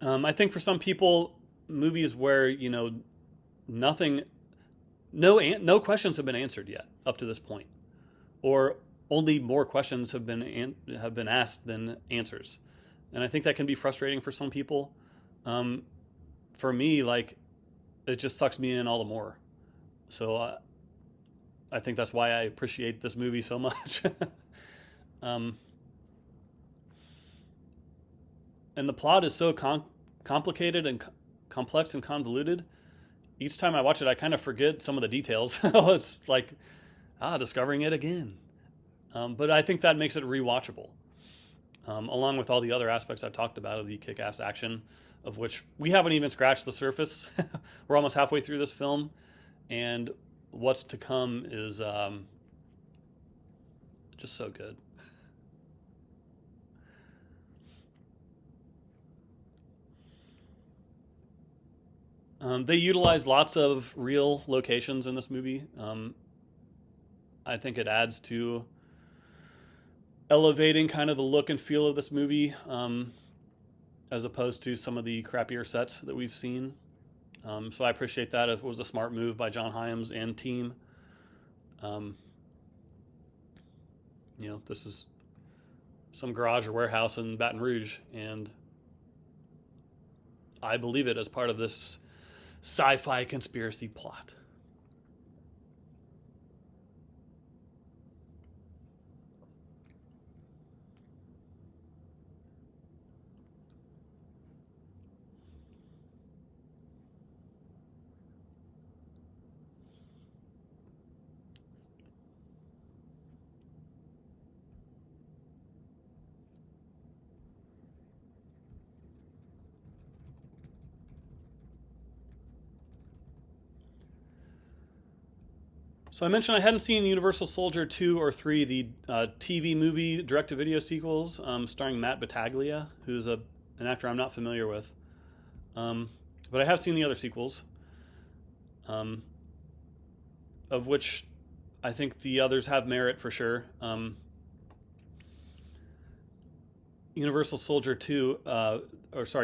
I think for some people, movies where nothing, no questions have been answered yet up to this point, or only more questions have been asked than answers, and I think that can be frustrating for some people. Um, for me, like, it just sucks me in all the more. So I think that's why I appreciate this movie so much. um, and the plot is so complicated and complex and convoluted. Each time I watch it, I kind of forget some of the details. It's like, discovering it again. But I think that makes it rewatchable, along with all the other aspects I've talked about of the kick-ass action, of which we haven't even scratched the surface. We're almost halfway through this film, and what's to come is just so good. They utilize lots of real locations in this movie. I think it adds to elevating kind of the look and feel of this movie, as opposed to some of the crappier sets that we've seen. So I appreciate that. It was a smart move by John Hyams and team. Um, this is some garage or warehouse in Baton Rouge, and I believe it as part of this sci-fi conspiracy plot. So I mentioned I hadn't seen Universal Soldier 2 or 3, the TV movie direct-to-video sequels, starring Matt Battaglia, who's a an actor I'm not familiar with. But I have seen the other sequels, um, of which I think the others have merit for sure. Universal Soldier 2,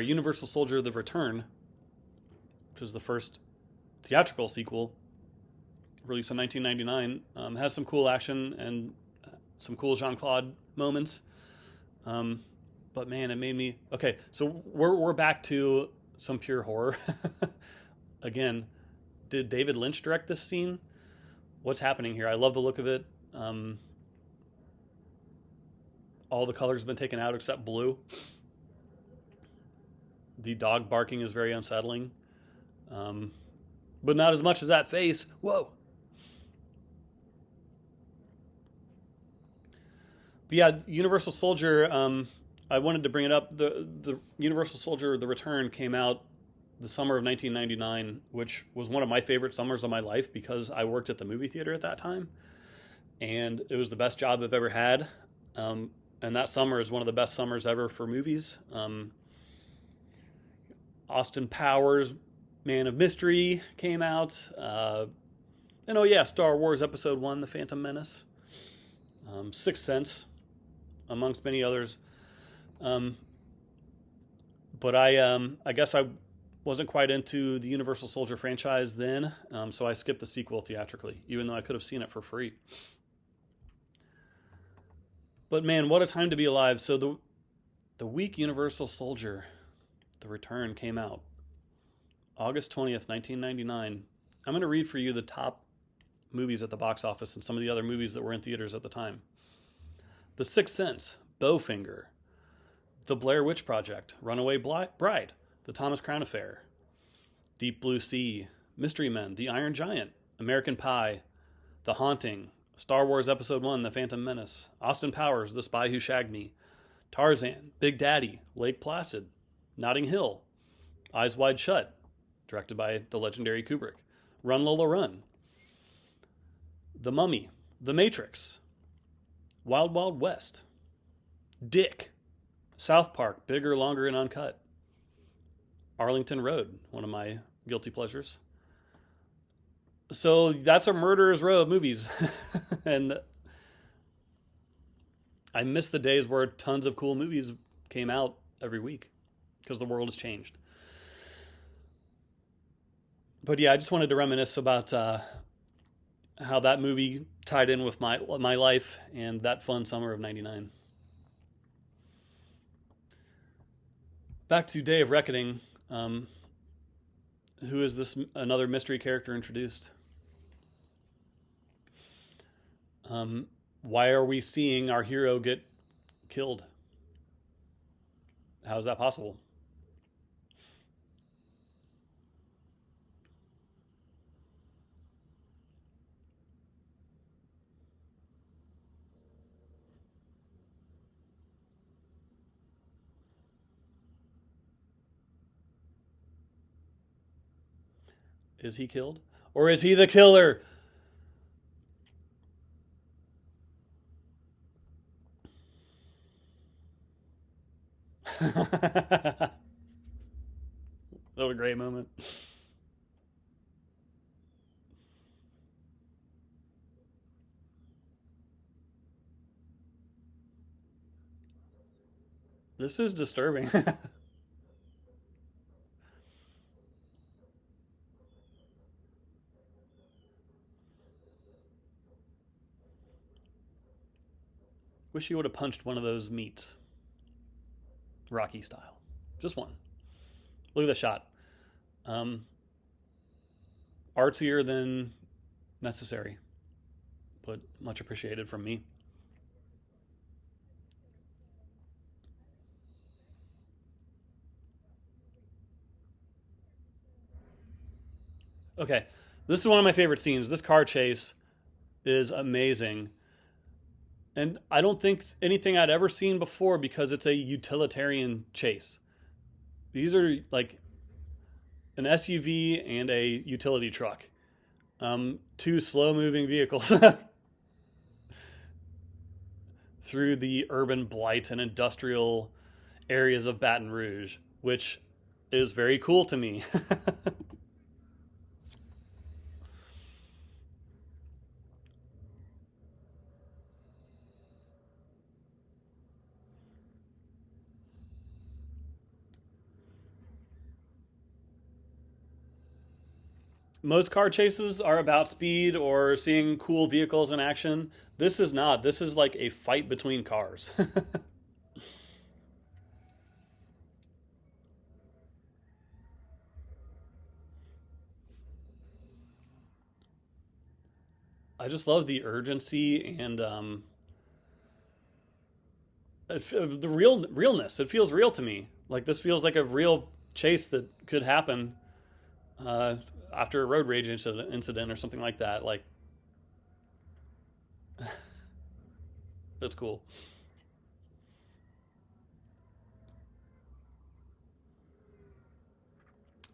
Universal Soldier The Return, which was the first theatrical sequel released in 1999, has some cool action and some cool Jean-Claude moments. But man, it made me... Okay, so we're back to some pure horror. Again, did David Lynch direct this scene? What's happening here? I love the look of it. All the colors have been taken out except blue. The dog barking is very unsettling. But not as much as that face. Whoa! But yeah, Universal Soldier, I wanted to bring it up. The Universal Soldier The Return came out the summer of 1999, which was one of my favorite summers of my life because I worked at the movie theater at that time. And it was the best job I've ever had. And that summer is one of the best summers ever for movies. Austin Powers, Man of Mystery came out. And oh yeah, Star Wars Episode 1, The Phantom Menace. Sixth Sense, amongst many others. But I guess I wasn't quite into the Universal Soldier franchise then, so I skipped the sequel theatrically, even though I could have seen it for free. But man, what a time to be alive. So the week Universal Soldier, The Return, came out, August 20th, 1999. I'm going to read for you the top movies at the box office and some of the other movies that were in theaters at the time. The Sixth Sense, Bowfinger, The Blair Witch Project, Runaway Bride, The Thomas Crown Affair, Deep Blue Sea, Mystery Men, The Iron Giant, American Pie, The Haunting, Star Wars Episode 1, The Phantom Menace, Austin Powers, The Spy Who Shagged Me, Tarzan, Big Daddy, Lake Placid, Notting Hill, Eyes Wide Shut, directed by the legendary Kubrick, Run Lola Run, The Mummy, The Matrix, Wild Wild West, Dick, South Park, Bigger, Longer, and Uncut, Arlington Road, one of my guilty pleasures. So that's a murderer's row of movies. And I miss the days where tons of cool movies came out every week because the world has changed. But yeah, I just wanted to reminisce about how that movie tied in with my life and that fun summer of '99. Back to Day of Reckoning. Who is this another mystery character introduced? Why are we seeing our hero get killed? How is that possible? Is he killed? Or is he the killer? That was a great moment. This is disturbing. Wish he would have punched one of those meats. Rocky style. Just one. Look at the shot. Artsier than necessary, but much appreciated from me. Okay, this is one of my favorite scenes. This car chase is amazing. And I don't think it's anything I'd ever seen before because it's a utilitarian chase. These are like an SUV and a utility truck. Two slow moving vehicles through the urban blight and industrial areas of Baton Rouge, which is very cool to me. Most car chases are about speed or seeing cool vehicles in action. This is not. This is like a fight between cars. I just love the urgency and the realness. It feels real to me. Like this feels like a real chase that could happen uh, after a road rage incident or something like that. Like that's cool.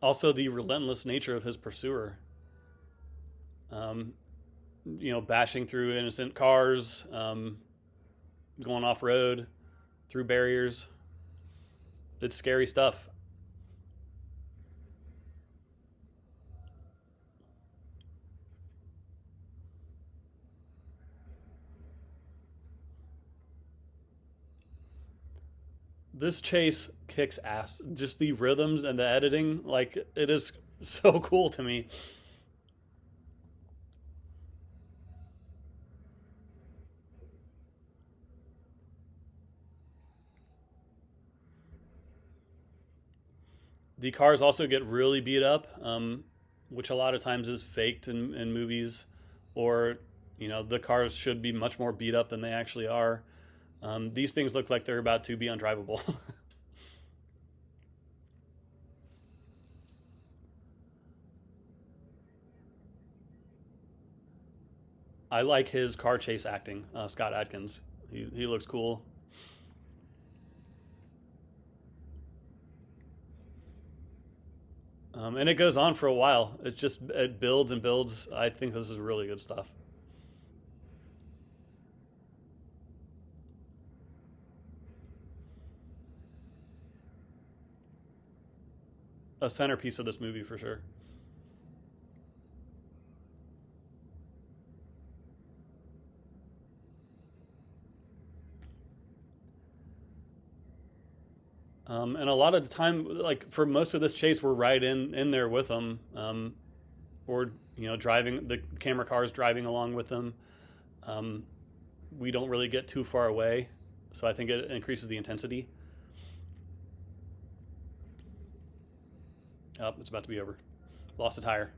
Also, the relentless nature of his pursuer. Um, bashing through innocent cars, going off road, through barriers. It's scary stuff. This chase kicks ass. Just the rhythms and the editing, like it is so cool to me. The cars also get really beat up, which a lot of times is faked in movies, or the cars should be much more beat up than they actually are. These things look like they're about to be undrivable. I like his car chase acting, Scott Adkins. He looks cool. And it goes on for a while. It builds and builds. I think this is really good stuff. A centerpiece of this movie for sure. And a lot of the time, like for most of this chase, we're right in there with them, or driving the camera cars driving along with them. Um, we don't really get too far away, so I think it increases the intensity. Oh, it's about to be over. Lost a tire.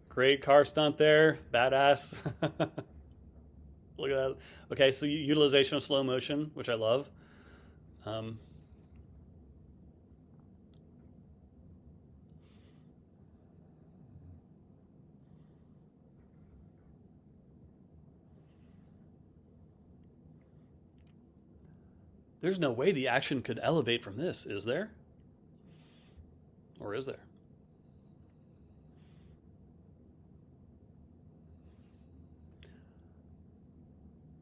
Great car stunt there. Badass. Look at that. Okay, so utilization of slow motion, which I love. Um, there's no way the action could elevate from this, is there? Or is there?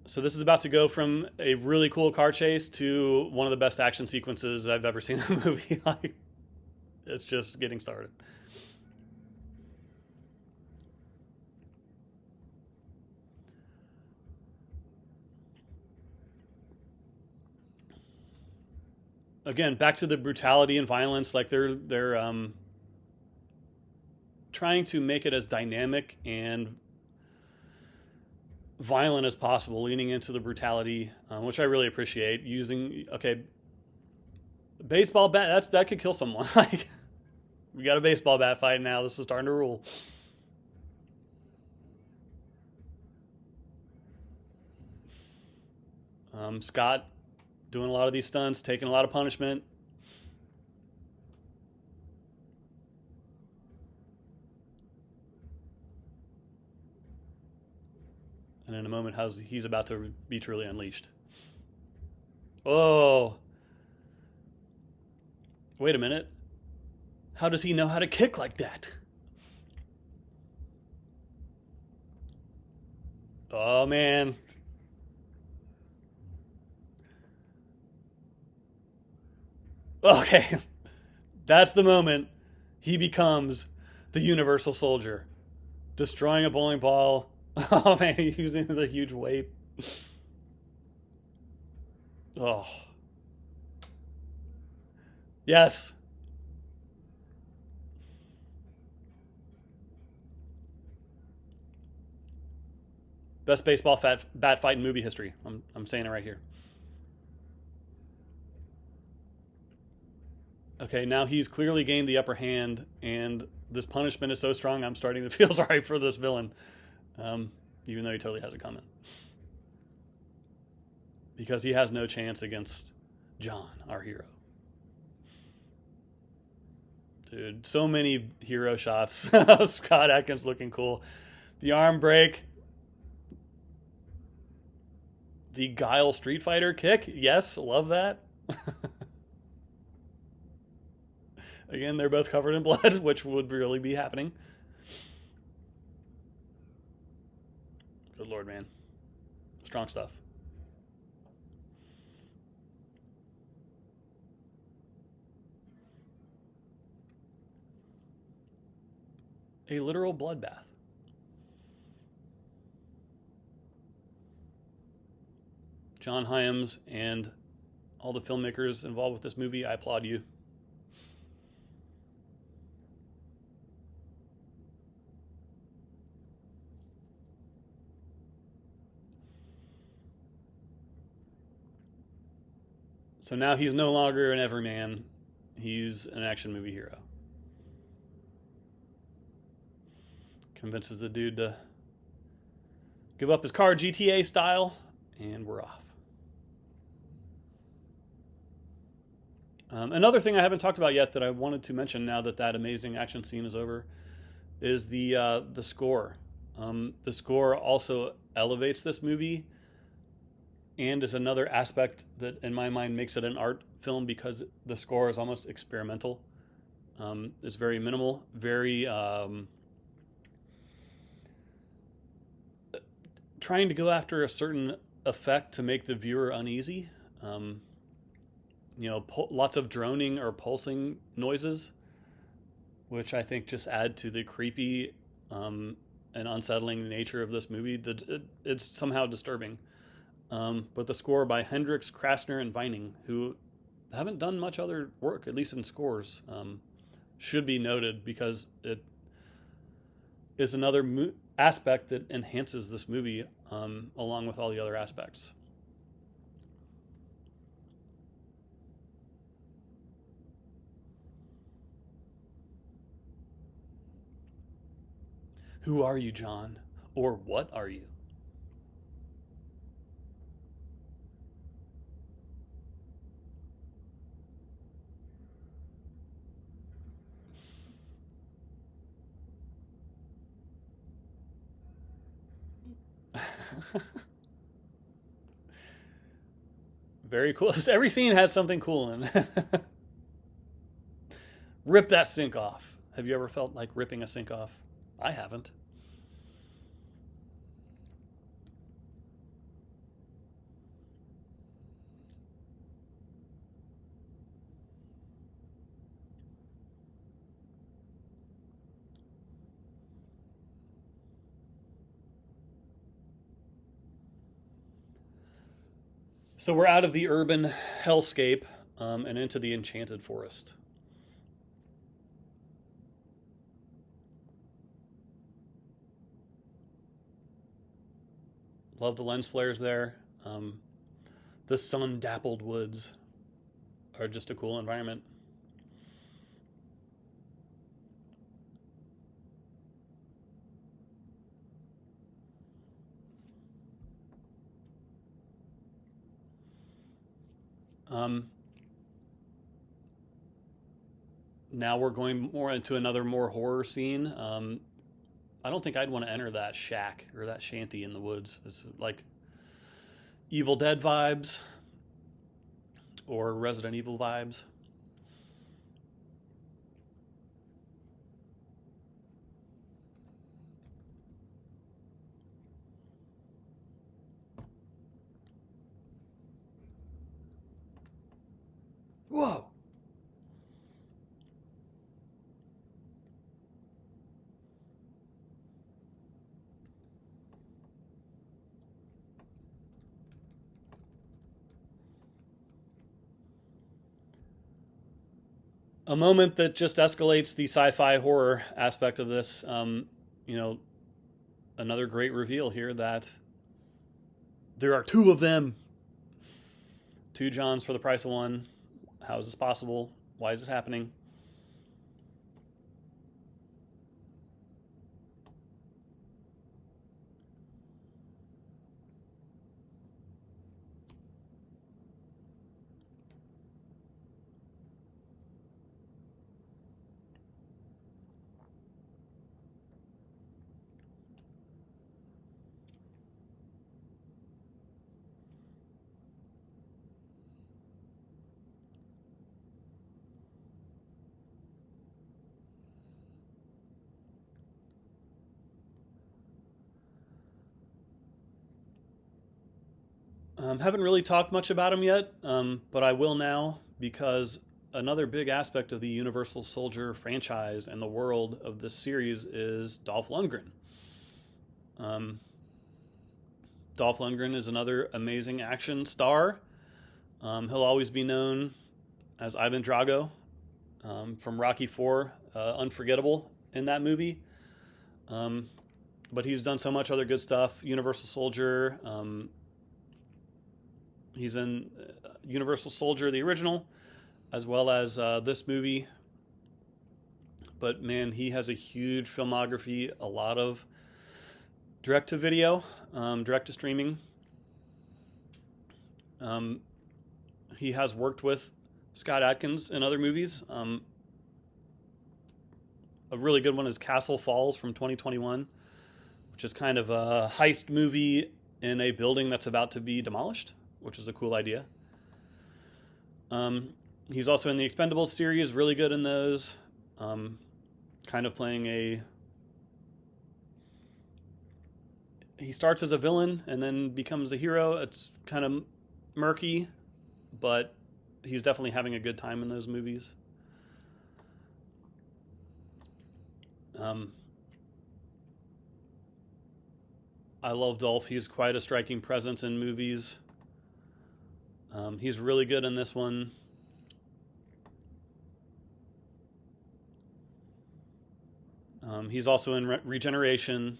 So this is about to go from a really cool car chase to one of the best action sequences I've ever seen in a movie. Like it's just getting started. Again, back to the brutality and violence. Like they're trying to make it as dynamic and violent as possible, leaning into the brutality, which I really appreciate. Using baseball bat. That could kill someone. Like we got a baseball bat fight now. This is starting to rule. Scott doing a lot of these stunts, taking a lot of punishment, and in a moment, how's he's about to be truly unleashed. Oh, wait a minute. How does he know how to kick like that? Oh man, Okay, that's the moment he becomes the Universal Soldier, destroying a bowling ball. Oh man, using the huge weight. Oh, yes. Best baseball bat fight in movie history. I'm saying it right here. Okay, now he's clearly gained the upper hand, and this punishment is so strong, I'm starting to feel sorry for this villain, even though he totally has it coming. Because he has no chance against John, our hero. Dude, so many hero shots. Scott Adkins looking cool. The arm break. The Guile Street Fighter kick. Yes, love that. Again, they're both covered in blood, which would really be happening. Good lord, man. Strong stuff. A literal bloodbath. John Hyams and all the filmmakers involved with this movie, I applaud you. So now he's no longer an everyman. He's an action movie hero. Convinces the dude to give up his car GTA style, and we're off. Another thing I haven't talked about yet that I wanted to mention now that that amazing action scene is over is the score. The score also elevates this movie and is another aspect that, in my mind, makes it an art film because the score is almost experimental. It's very minimal, very trying to go after a certain effect to make the viewer uneasy. Lots of droning or pulsing noises, which I think just add to the creepy and unsettling nature of this movie. It's somehow disturbing. But the score by Hendrix, Krasner, and Vining, who haven't done much other work, at least in scores, should be noted because it is another aspect that enhances this movie along with all the other aspects. Who are you, John? Or what are you? Very cool. Every scene has something cool in it. Rip that sink off. Have you ever felt like ripping a sink off? I haven't. So we're out of the urban hellscape and into the enchanted forest. Love the lens flares there. The sun dappled woods are just a cool environment. Um, Now we're going more into another more horror scene. I don't think I'd want to enter that shack or that shanty in the woods. It's like Evil Dead vibes or Resident Evil vibes. Whoa. a moment that just escalates the sci-fi horror aspect of this. You know, another great reveal here that there are two of them, two Johns for the price of one. How is this possible? Why is it happening? Haven't really talked much about him yet, but I will now because another big aspect of the Universal Soldier franchise and the world of this series is Dolph Lundgren. Um, Dolph Lundgren is another amazing action star. He'll always be known as Ivan Drago from Rocky Four, unforgettable in that movie. Um, but he's done so much other good stuff. Universal Soldier. He's in Universal Soldier, the original, as well as this movie. But man, he has a huge filmography, a lot of direct to video, direct to streaming. Um, he has worked with Scott Adkins in other movies. A really good one is Castle Falls from 2021, which is kind of a heist movie in a building that's about to be demolished, which is a cool idea. He's also in the Expendables series, really good in those. Kind of playing a. He starts as a villain and then becomes a hero. It's kind of murky, but he's definitely having a good time in those movies. I love Dolph. He's quite a striking presence in movies. He's really good in this one. He's also in Regeneration.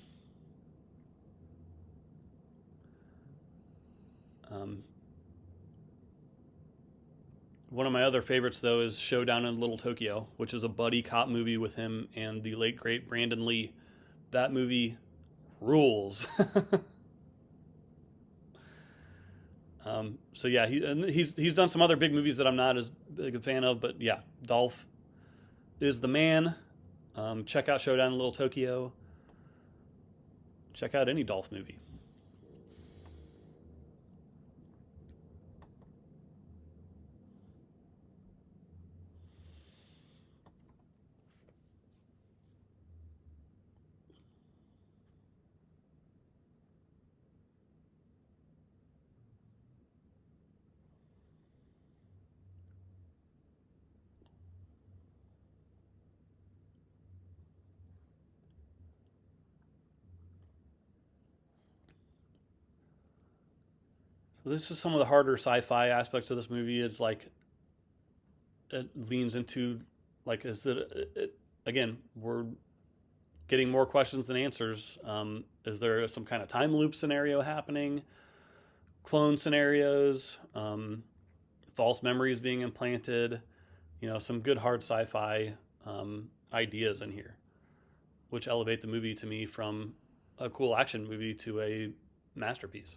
One of my other favorites, though, is Showdown in Little Tokyo, which is a buddy cop movie with him and the late, great Brandon Lee. That movie rules. So yeah, he's done some other big movies that I'm not as big a fan of, but yeah, Dolph is the man. Check out Showdown in Little Tokyo. Check out any Dolph movie. So this is some of the harder sci-fi aspects of this movie. It's like it leans into like is that it, again we're getting more questions than answers. Is there some kind of time loop scenario happening? Clone scenarios, false memories being implanted, some good hard sci-fi ideas in here, which elevate the movie to me from a cool action movie to a masterpiece.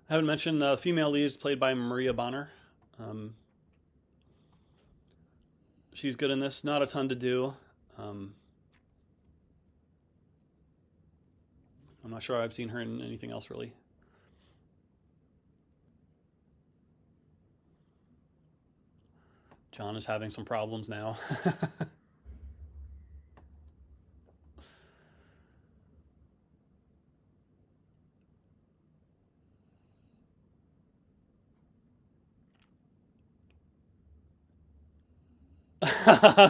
I haven't mentioned female leads played by Maria Bonner. Um, she's good in this. Not a ton to do. I'm not sure I've seen her in anything else really. John is having some problems now.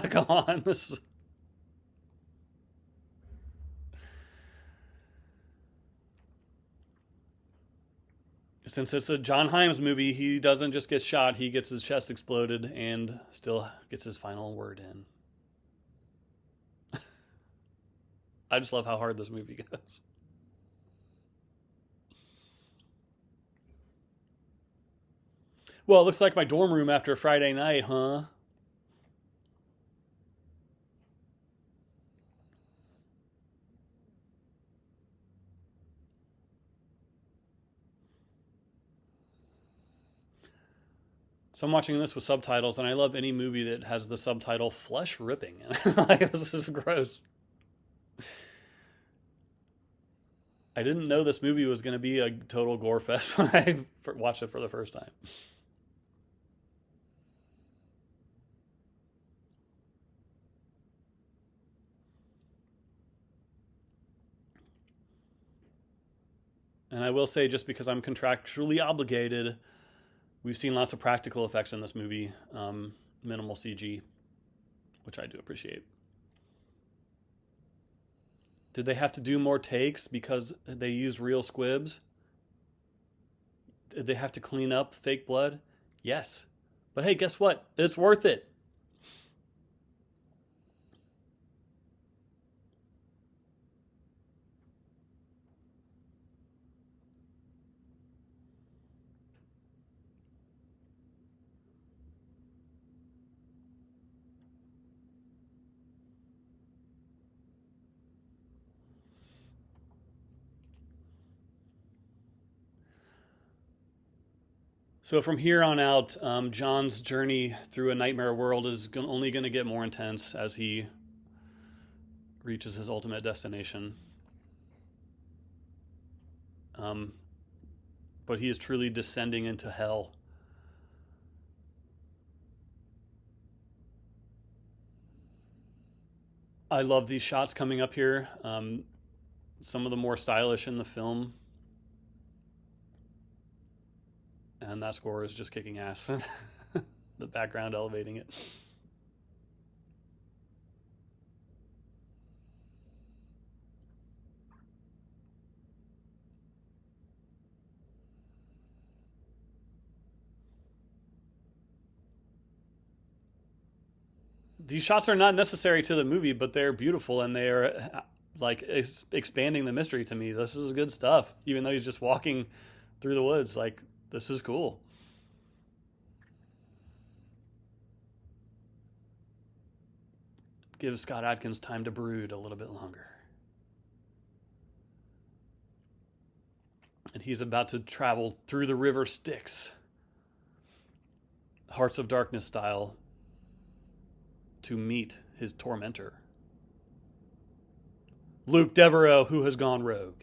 Come on. Since it's a John Hyams movie, he doesn't just get shot, he gets his chest exploded and still gets his final word in. I just love how hard this movie goes. Well, it looks like my dorm room after a Friday night, huh? So I'm watching this with subtitles, and I love any movie that has the subtitle "flesh ripping." Like, this is gross. I didn't know this movie was going to be a total gore fest when I watched it for the first time. And I will say, just because I'm contractually obligated, we've seen lots of practical effects in this movie, minimal CG, which I do appreciate. Did they have to do more takes because they use real squibs? Did they have to clean up fake blood? Yes. But hey, guess what? It's worth it. So from here on out, John's journey through a nightmare world is only going to get more intense as he reaches his ultimate destination. Um, but he is truly descending into hell. I love these shots coming up here. Some of the more stylish in the film, and that score is just kicking ass. The background elevating it. These shots are not necessary to the movie, but they're beautiful and they are like expanding the mystery to me. This is good stuff, even though he's just walking through the woods. Like, this is cool. Give Scott Adkins time to brood a little bit longer. And he's about to travel through the river Styx, Hearts of Darkness style, to meet his tormentor, Luke Devereaux, who has gone rogue.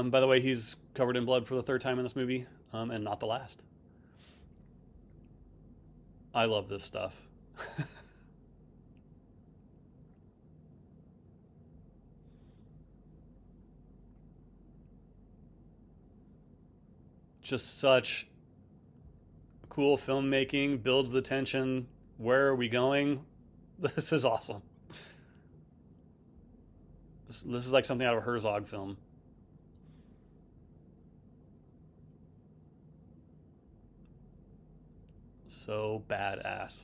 By the way, he's covered in blood for the third time in this movie, and not the last. I love this stuff. Just such cool filmmaking, builds the tension. Where are we going? This is awesome. This is like something out of a Herzog film. So badass.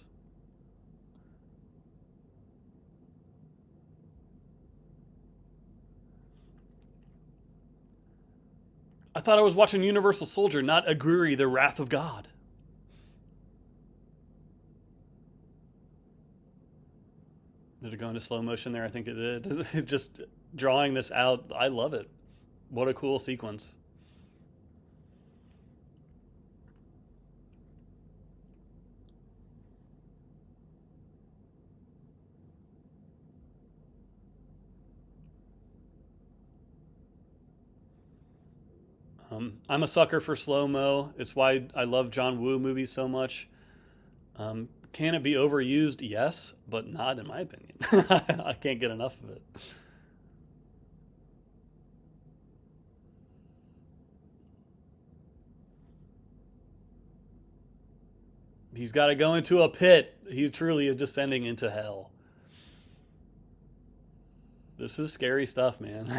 I thought I was watching Universal Soldier, not Aguri, the Wrath of God. Did it go into slow motion there? I think it did. Just drawing this out, I love it. What a cool sequence. I'm a sucker for slow mo. It's why I love John Woo movies so much. Can it be overused? Yes, but not in my opinion. I can't get enough of it. He's got to go into a pit. He truly is descending into hell. This is scary stuff, man.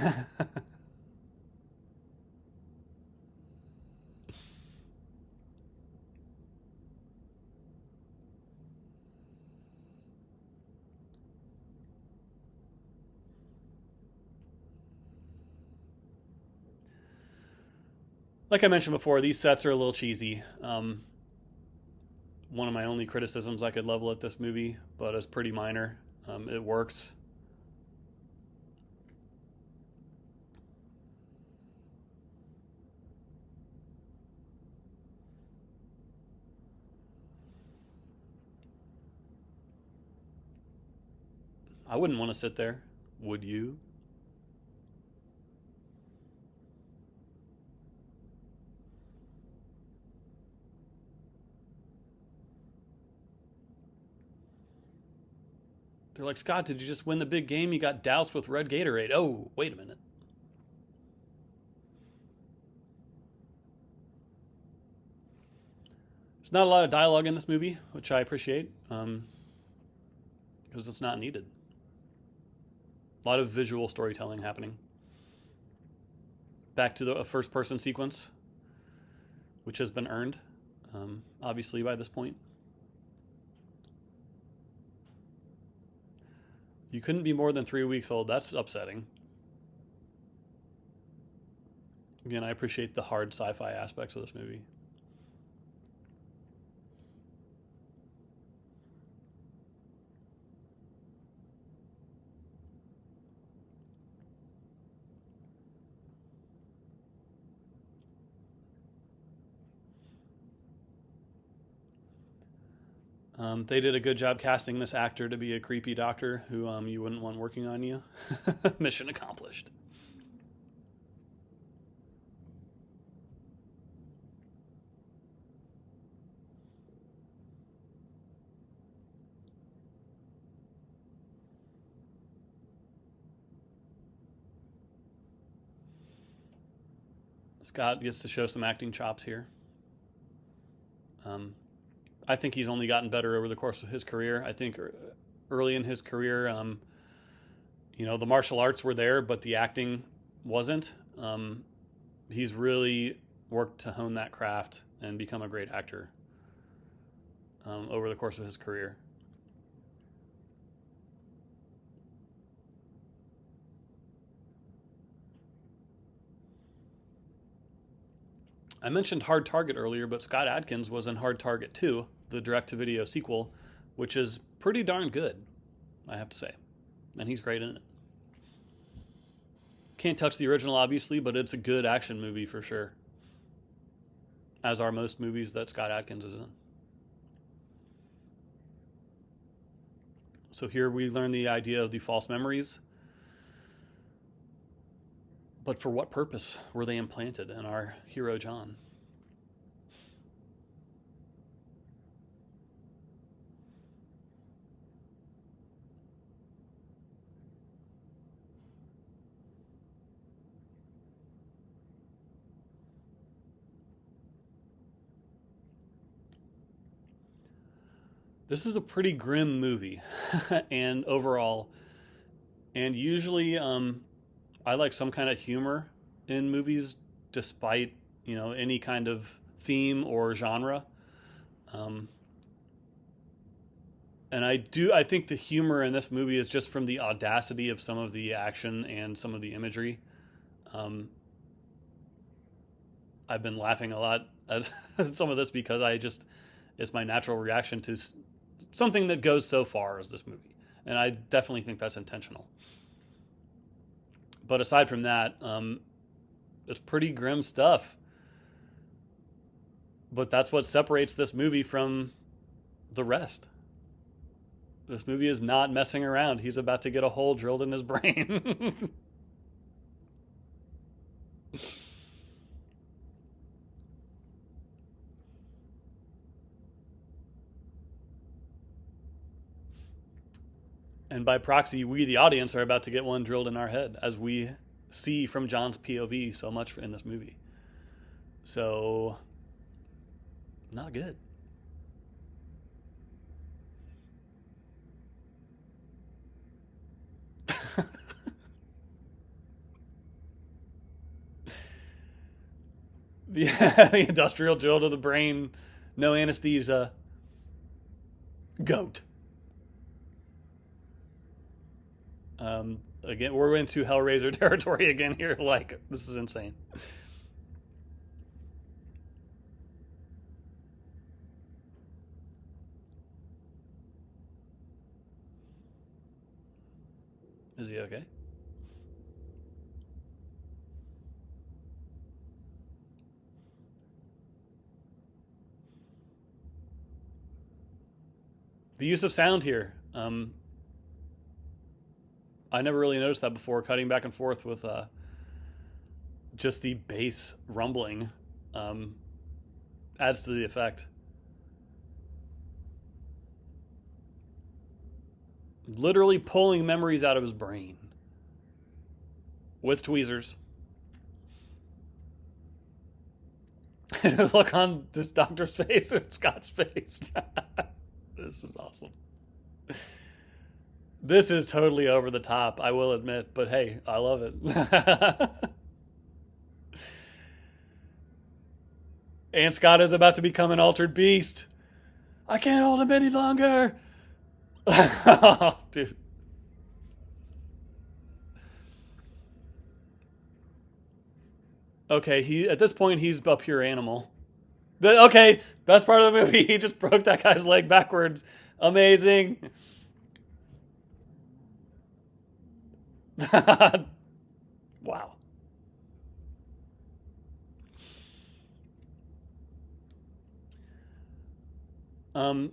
Like I mentioned before, these sets are a little cheesy. One of my only criticisms I could level at this movie, but it's pretty minor. It works. I wouldn't want to sit there. Would you? They're like, Scott, did you just win the big game? You got doused with red Gatorade. Oh, wait a minute. There's not a lot of dialogue in this movie, which I appreciate, because it's not needed. A lot of visual storytelling happening. Back to the first person sequence, which has been earned, obviously, by this point. You couldn't be more than 3 weeks old. That's upsetting. Again, I appreciate the hard sci-fi aspects of this movie. They did a good job casting this actor to be a creepy doctor who you wouldn't want working on you. Mission accomplished. Scott gets to show some acting chops here. Um, I think he's only gotten better over the course of his career. I think early in his career, the martial arts were there, but the acting wasn't. He's really worked to hone that craft and become a great actor over the course of his career. I mentioned Hard Target earlier, but Scott Adkins was in Hard Target 2, the direct-to-video sequel, which is pretty darn good, I have to say. And he's great in it. Can't touch the original, obviously, but it's a good action movie for sure. As are most movies that Scott Adkins is in. So here we learn the idea of the false memories. But for what purpose were they implanted in our hero John? This is a pretty grim movie, and overall, and usually I like some kind of humor in movies, despite any kind of theme or genre. Um, and I think the humor in this movie is just from the audacity of some of the action and some of the imagery. Um, I've been laughing a lot at some of this because it's my natural reaction to something that goes so far as this movie. And I definitely think that's intentional. But aside from that, it's pretty grim stuff. But that's what separates this movie from the rest. This movie is not messing around. He's about to get a hole drilled in his brain. And by proxy, we, the audience, are about to get one drilled in our head as we see from John's POV so much in this movie. So, not good. The industrial drill to the brain, no anesthesia. Goat. Again, we're into Hellraiser territory again here. Like, this is insane. Is he okay? The use of sound here. I never really noticed that before, cutting back and forth with just the bass rumbling adds to the effect. Literally pulling memories out of his brain with tweezers. Look on this doctor's face and Scott's face. This is awesome. This is totally over the top, I will admit, but hey, I love it. And Scott is about to become an altered beast. I can't hold him any longer. Oh, dude. Okay, at this point he's a pure animal. Okay, best part of the movie, he just broke that guy's leg backwards. Amazing. Wow.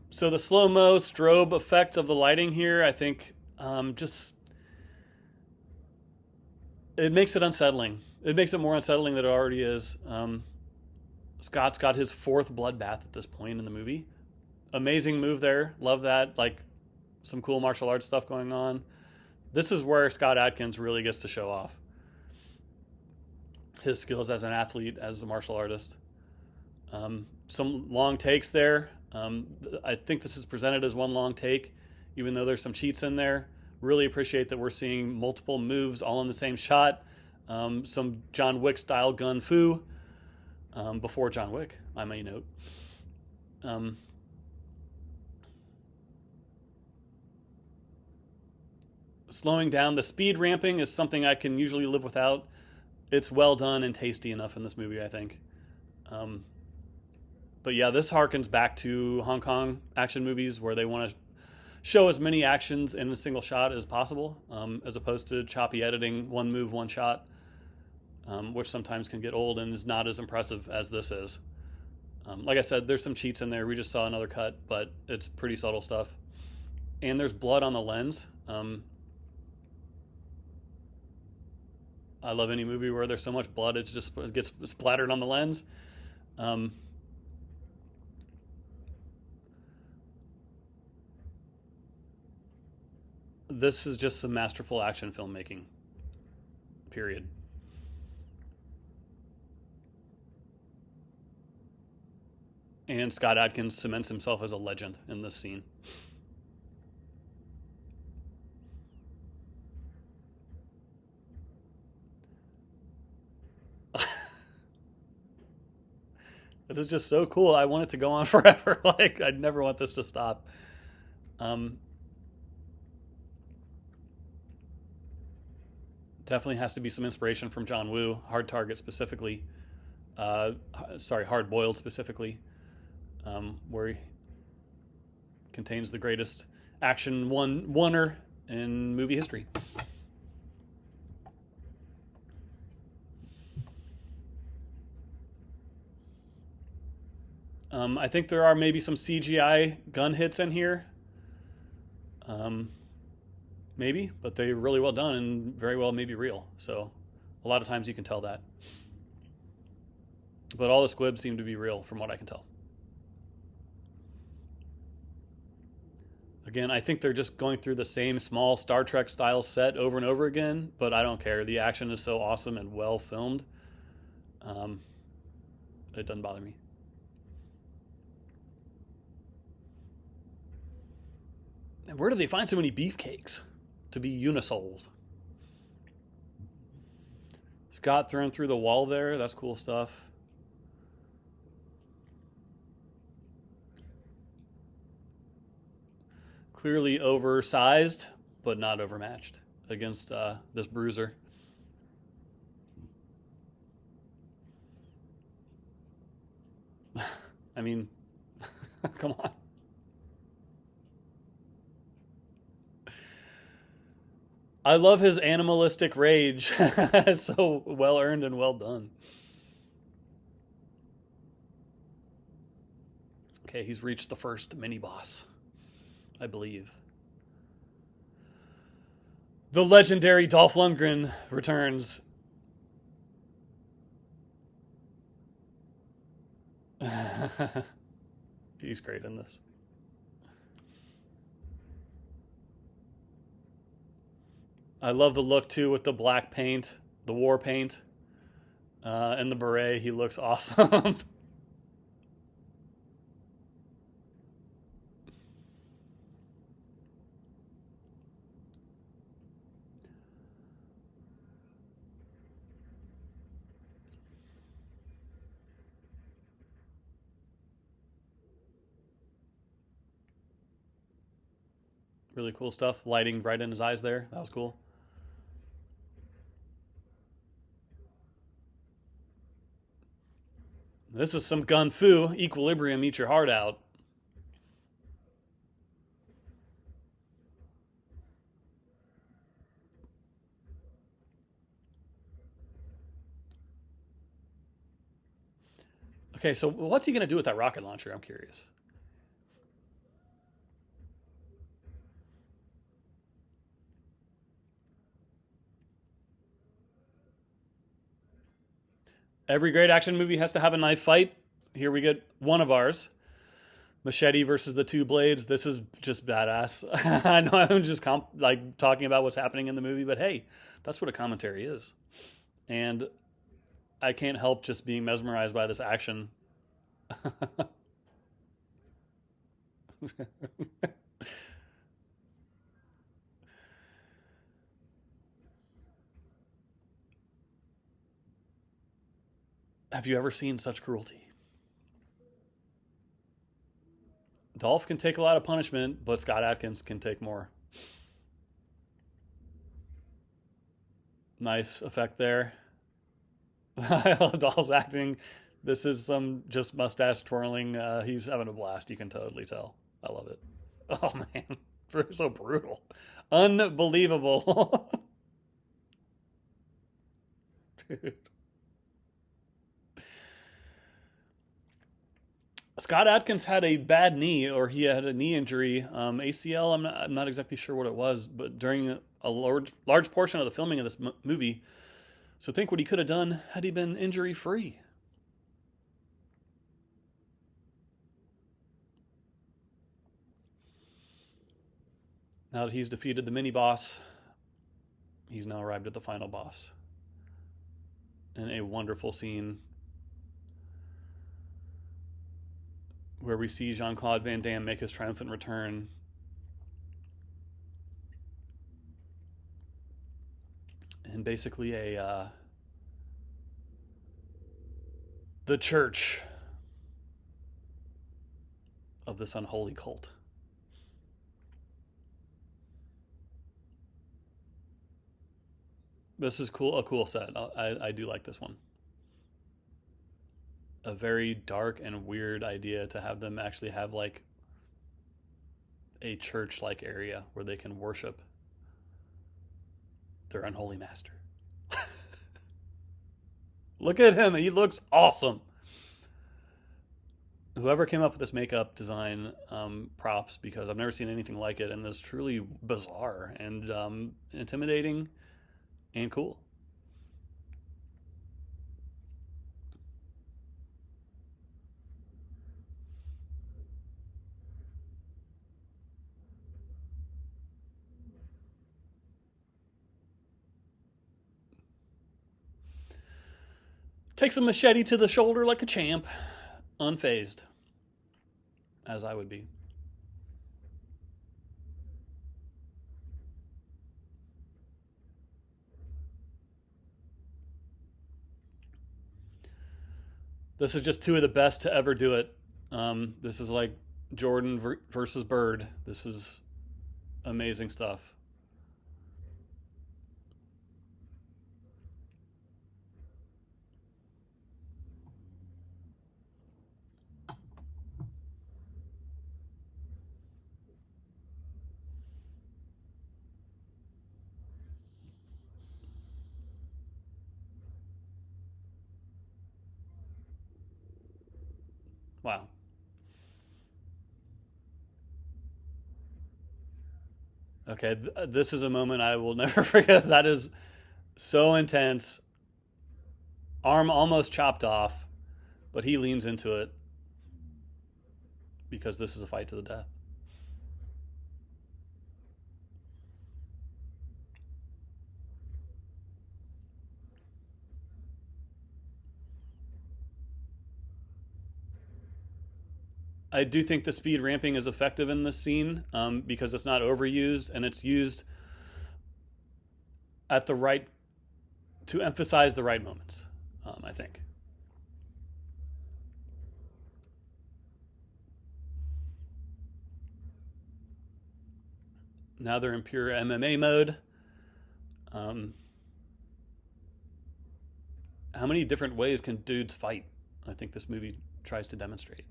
So the slow-mo strobe effect of the lighting here, I think, just it makes it unsettling. It makes it more unsettling than it already is. Scott's got his fourth bloodbath at this point in the movie. Amazing move there. Love that. Like, some cool martial arts stuff going on. This is where Scott Adkins really gets to show off his skills as an athlete, as a martial artist. Some long takes there. I think this is presented as one long take, even though there's some cheats in there. Really appreciate that we're seeing multiple moves all in the same shot. Some John Wick style gun fu. Before John Wick, I may note. Slowing down, the speed ramping is something I can usually live without. It's well done and tasty enough in this movie, I think. But yeah, this harkens back to Hong Kong action movies where they want to show as many actions in a single shot as possible, as opposed to choppy editing, one move, one shot, which sometimes can get old and is not as impressive as this is. Like I said, there's some cheats in there. We just saw another cut, but it's pretty subtle stuff. And there's blood on the lens. I love any movie where there's so much blood it gets splattered on the lens. This is just some masterful action filmmaking. Period. And Scott Adkins cements himself as a legend in this scene. It is just so cool. I want it to go on forever. Like, I'd never want this to stop. Definitely has to be some inspiration from John Woo, Hard Target specifically. Sorry, Hard Boiled specifically, where he contains the greatest action oneer in movie history. I think there are maybe some CGI gun hits in here. Um, Maybe, but they're really well done and very well maybe real. So a lot of times you can tell that. But all the squibs seem to be real from what I can tell. Again, I think they're just going through the same small Star Trek style set over and over again, but I don't care. The action is so awesome and well filmed. Um, it doesn't bother me. And where do they find so many beefcakes to be unisols? Scott thrown through the wall there. That's cool stuff. Clearly oversized, but not overmatched against this bruiser. I mean, come on. I love his animalistic rage. It's so well earned and well done. Okay, he's reached the first mini boss, I believe. The legendary Dolph Lundgren returns. He's great in this. I love the look too with the black paint, the war paint, and the beret. He looks awesome. Really cool stuff. Lighting right in his eyes there. That was cool. This is some gun fu. Equilibrium, eat your heart out. Okay, so what's he going to do with that rocket launcher? I'm curious. Every great action movie has to have a knife fight. Here we get one of ours. Machete versus the two blades. This is just badass. I know I'm just like talking about what's happening in the movie, but hey, that's what a commentary is. And I can't help just being mesmerized by this action. Have you ever seen such cruelty? Dolph can take a lot of punishment, but Scott Adkins can take more. Nice effect there. I love Dolph's acting. This is some just mustache twirling. He's having a blast. You can totally tell. I love it. Oh man, so brutal, unbelievable, dude. Scott Adkins had a bad knee, or he had a knee injury, ACL. I'm not exactly sure what it was, but during a large portion of the filming of this movie. So think what he could have done had he been injury free. Now that he's defeated the mini boss, he's now arrived at the final boss. In a wonderful scene where we see Jean-Claude Van Damme make his triumphant return. And basically the church of this unholy cult. This is cool. A cool set. I do like this one. a very dark and weird idea to have them actually have like a church like area where they can worship their unholy master. Look at him. He looks awesome. Whoever came up with this makeup design, props, because I've never seen anything like it, and it's truly bizarre and intimidating and cool. Takes a machete to the shoulder like a champ, unfazed, as I would be. This is just two of the best to ever do it. This is like Jordan versus Bird. This is amazing stuff. Wow. Okay, this is a moment I will never forget. That is so intense. Arm almost chopped off, but he leans into it because this is a fight to the death. I do think the speed ramping is effective in this scene, because it's not overused and it's used at the right to emphasize the right moments. I think. Now they're in pure MMA mode. Um, how many different ways can dudes fight? I think this movie tries to demonstrate.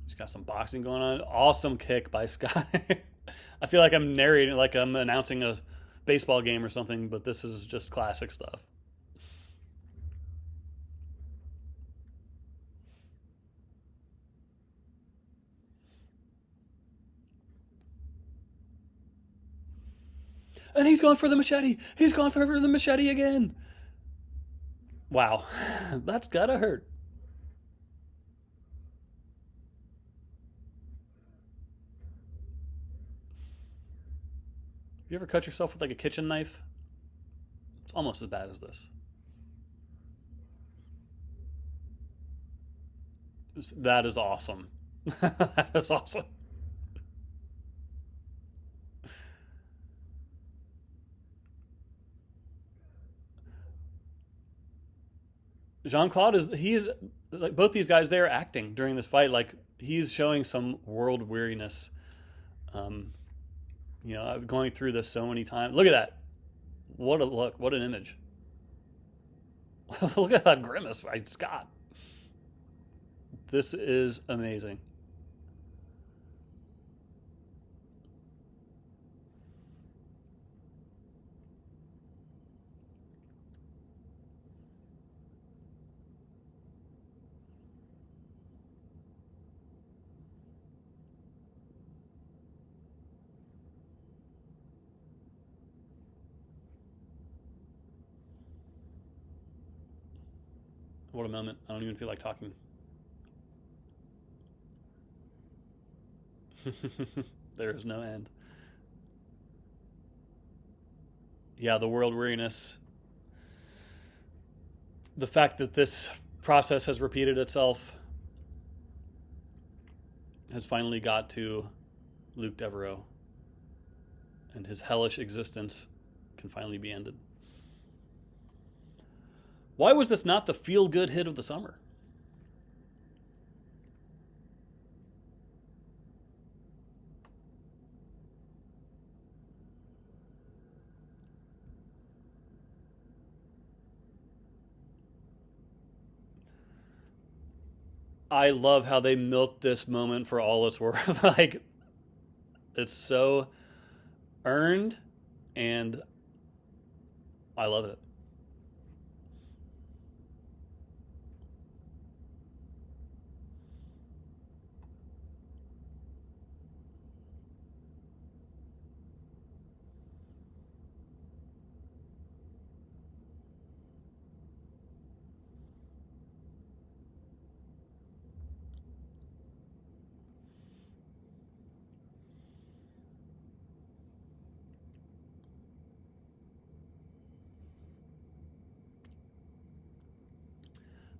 He's got some boxing going on. Awesome kick by Sky. I feel like I'm narrating, like I'm announcing a baseball game or something, but this is just classic stuff. And he's going for the machete. He's going for the machete again. Wow, that's gotta hurt. You ever cut yourself with like a kitchen knife? It's almost as bad as this. That is awesome. That is awesome. Jean Claude is like both these guys. They are acting during this fight. Like he's showing some world weariness. Um, I've going through this so many times. Look at that. What a look. What an image. Look at that grimace by Scott. This is amazing. What a moment. I don't even feel like talking. There is no end. Yeah, the world weariness. The fact that this process has repeated itself has finally got to Luke Devereaux, and his hellish existence can finally be ended. Why was this not the feel good hit of the summer? I love how they milked this moment for all it's worth. Like, it's so earned, and I love it.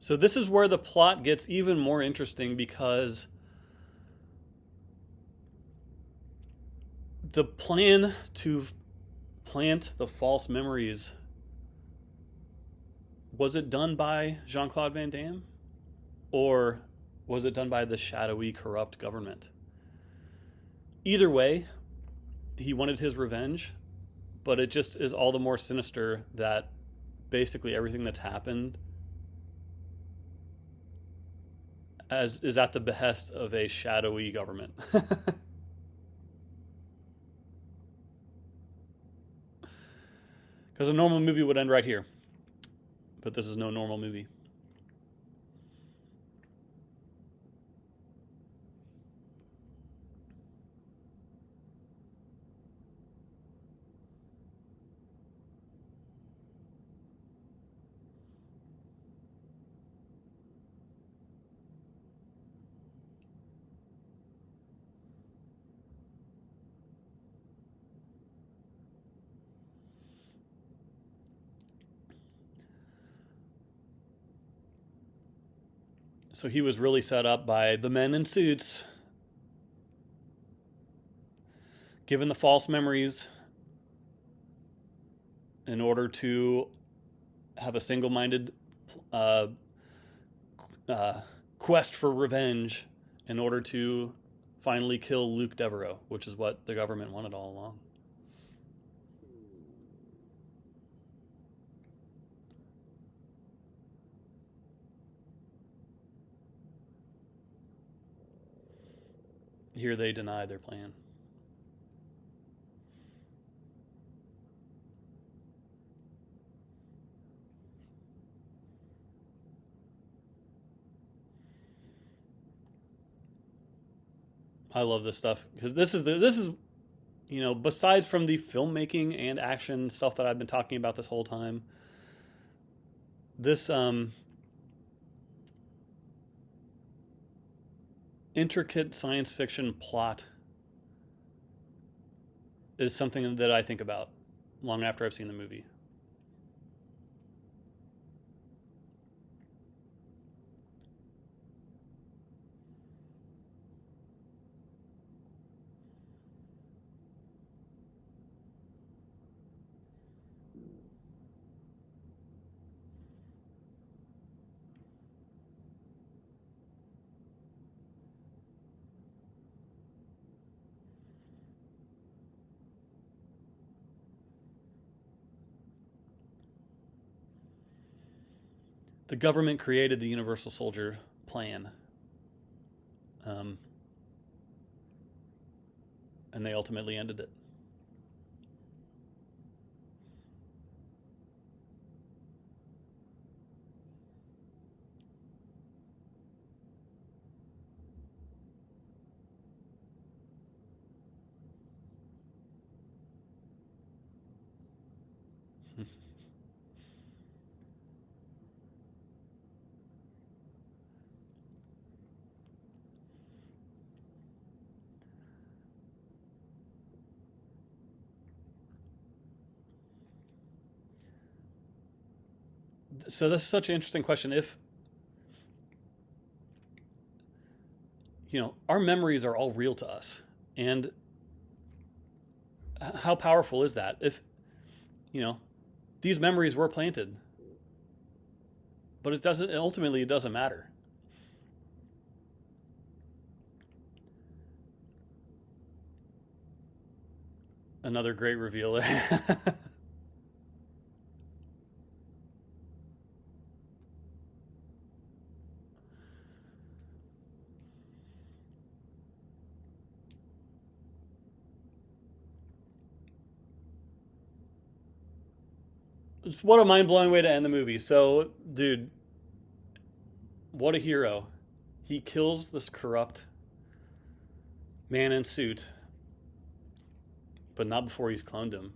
So this is where the plot gets even more interesting because the plan to plant the false memories, was it done by Jean-Claude Van Damme, or was it done by the shadowy, corrupt government? Either way, he wanted his revenge, but it just is all the more sinister that basically everything that's happened as is at the behest of a shadowy government. Because a normal movie would end right here, but this is no normal movie. So he was really set up by the men in suits, given the false memories in order to have a single-minded uh, quest for revenge in order to finally kill Luke Devereaux, which is what the government wanted all along. Here they deny their plan. I love this stuff because this is besides from the filmmaking and action stuff that I've been talking about this whole time, this intricate science fiction plot is something that I think about long after I've seen the movie. The government created the Universal Soldier plan, um, and they ultimately ended it. So this is such an interesting question. If our memories are all real to us, and how powerful is that? If you know these memories were planted, but it doesn't. Ultimately, it doesn't matter. Another great reveal there. What a mind-blowing way to end the movie. So, dude, what a hero. He kills this corrupt man in suit, but not before he's cloned him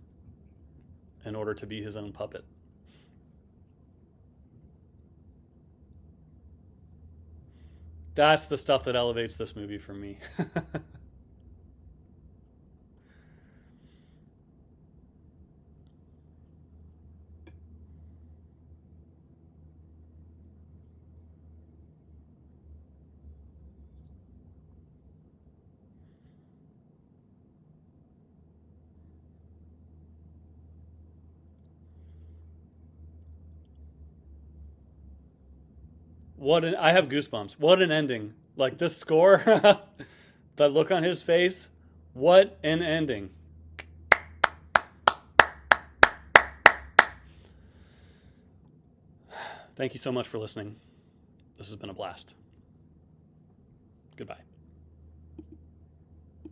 in order to be his own puppet. That's the stuff that elevates this movie for me. I have goosebumps. What an ending. Like this score, that look on his face. What an ending. Thank you so much for listening. This has been a blast. Goodbye.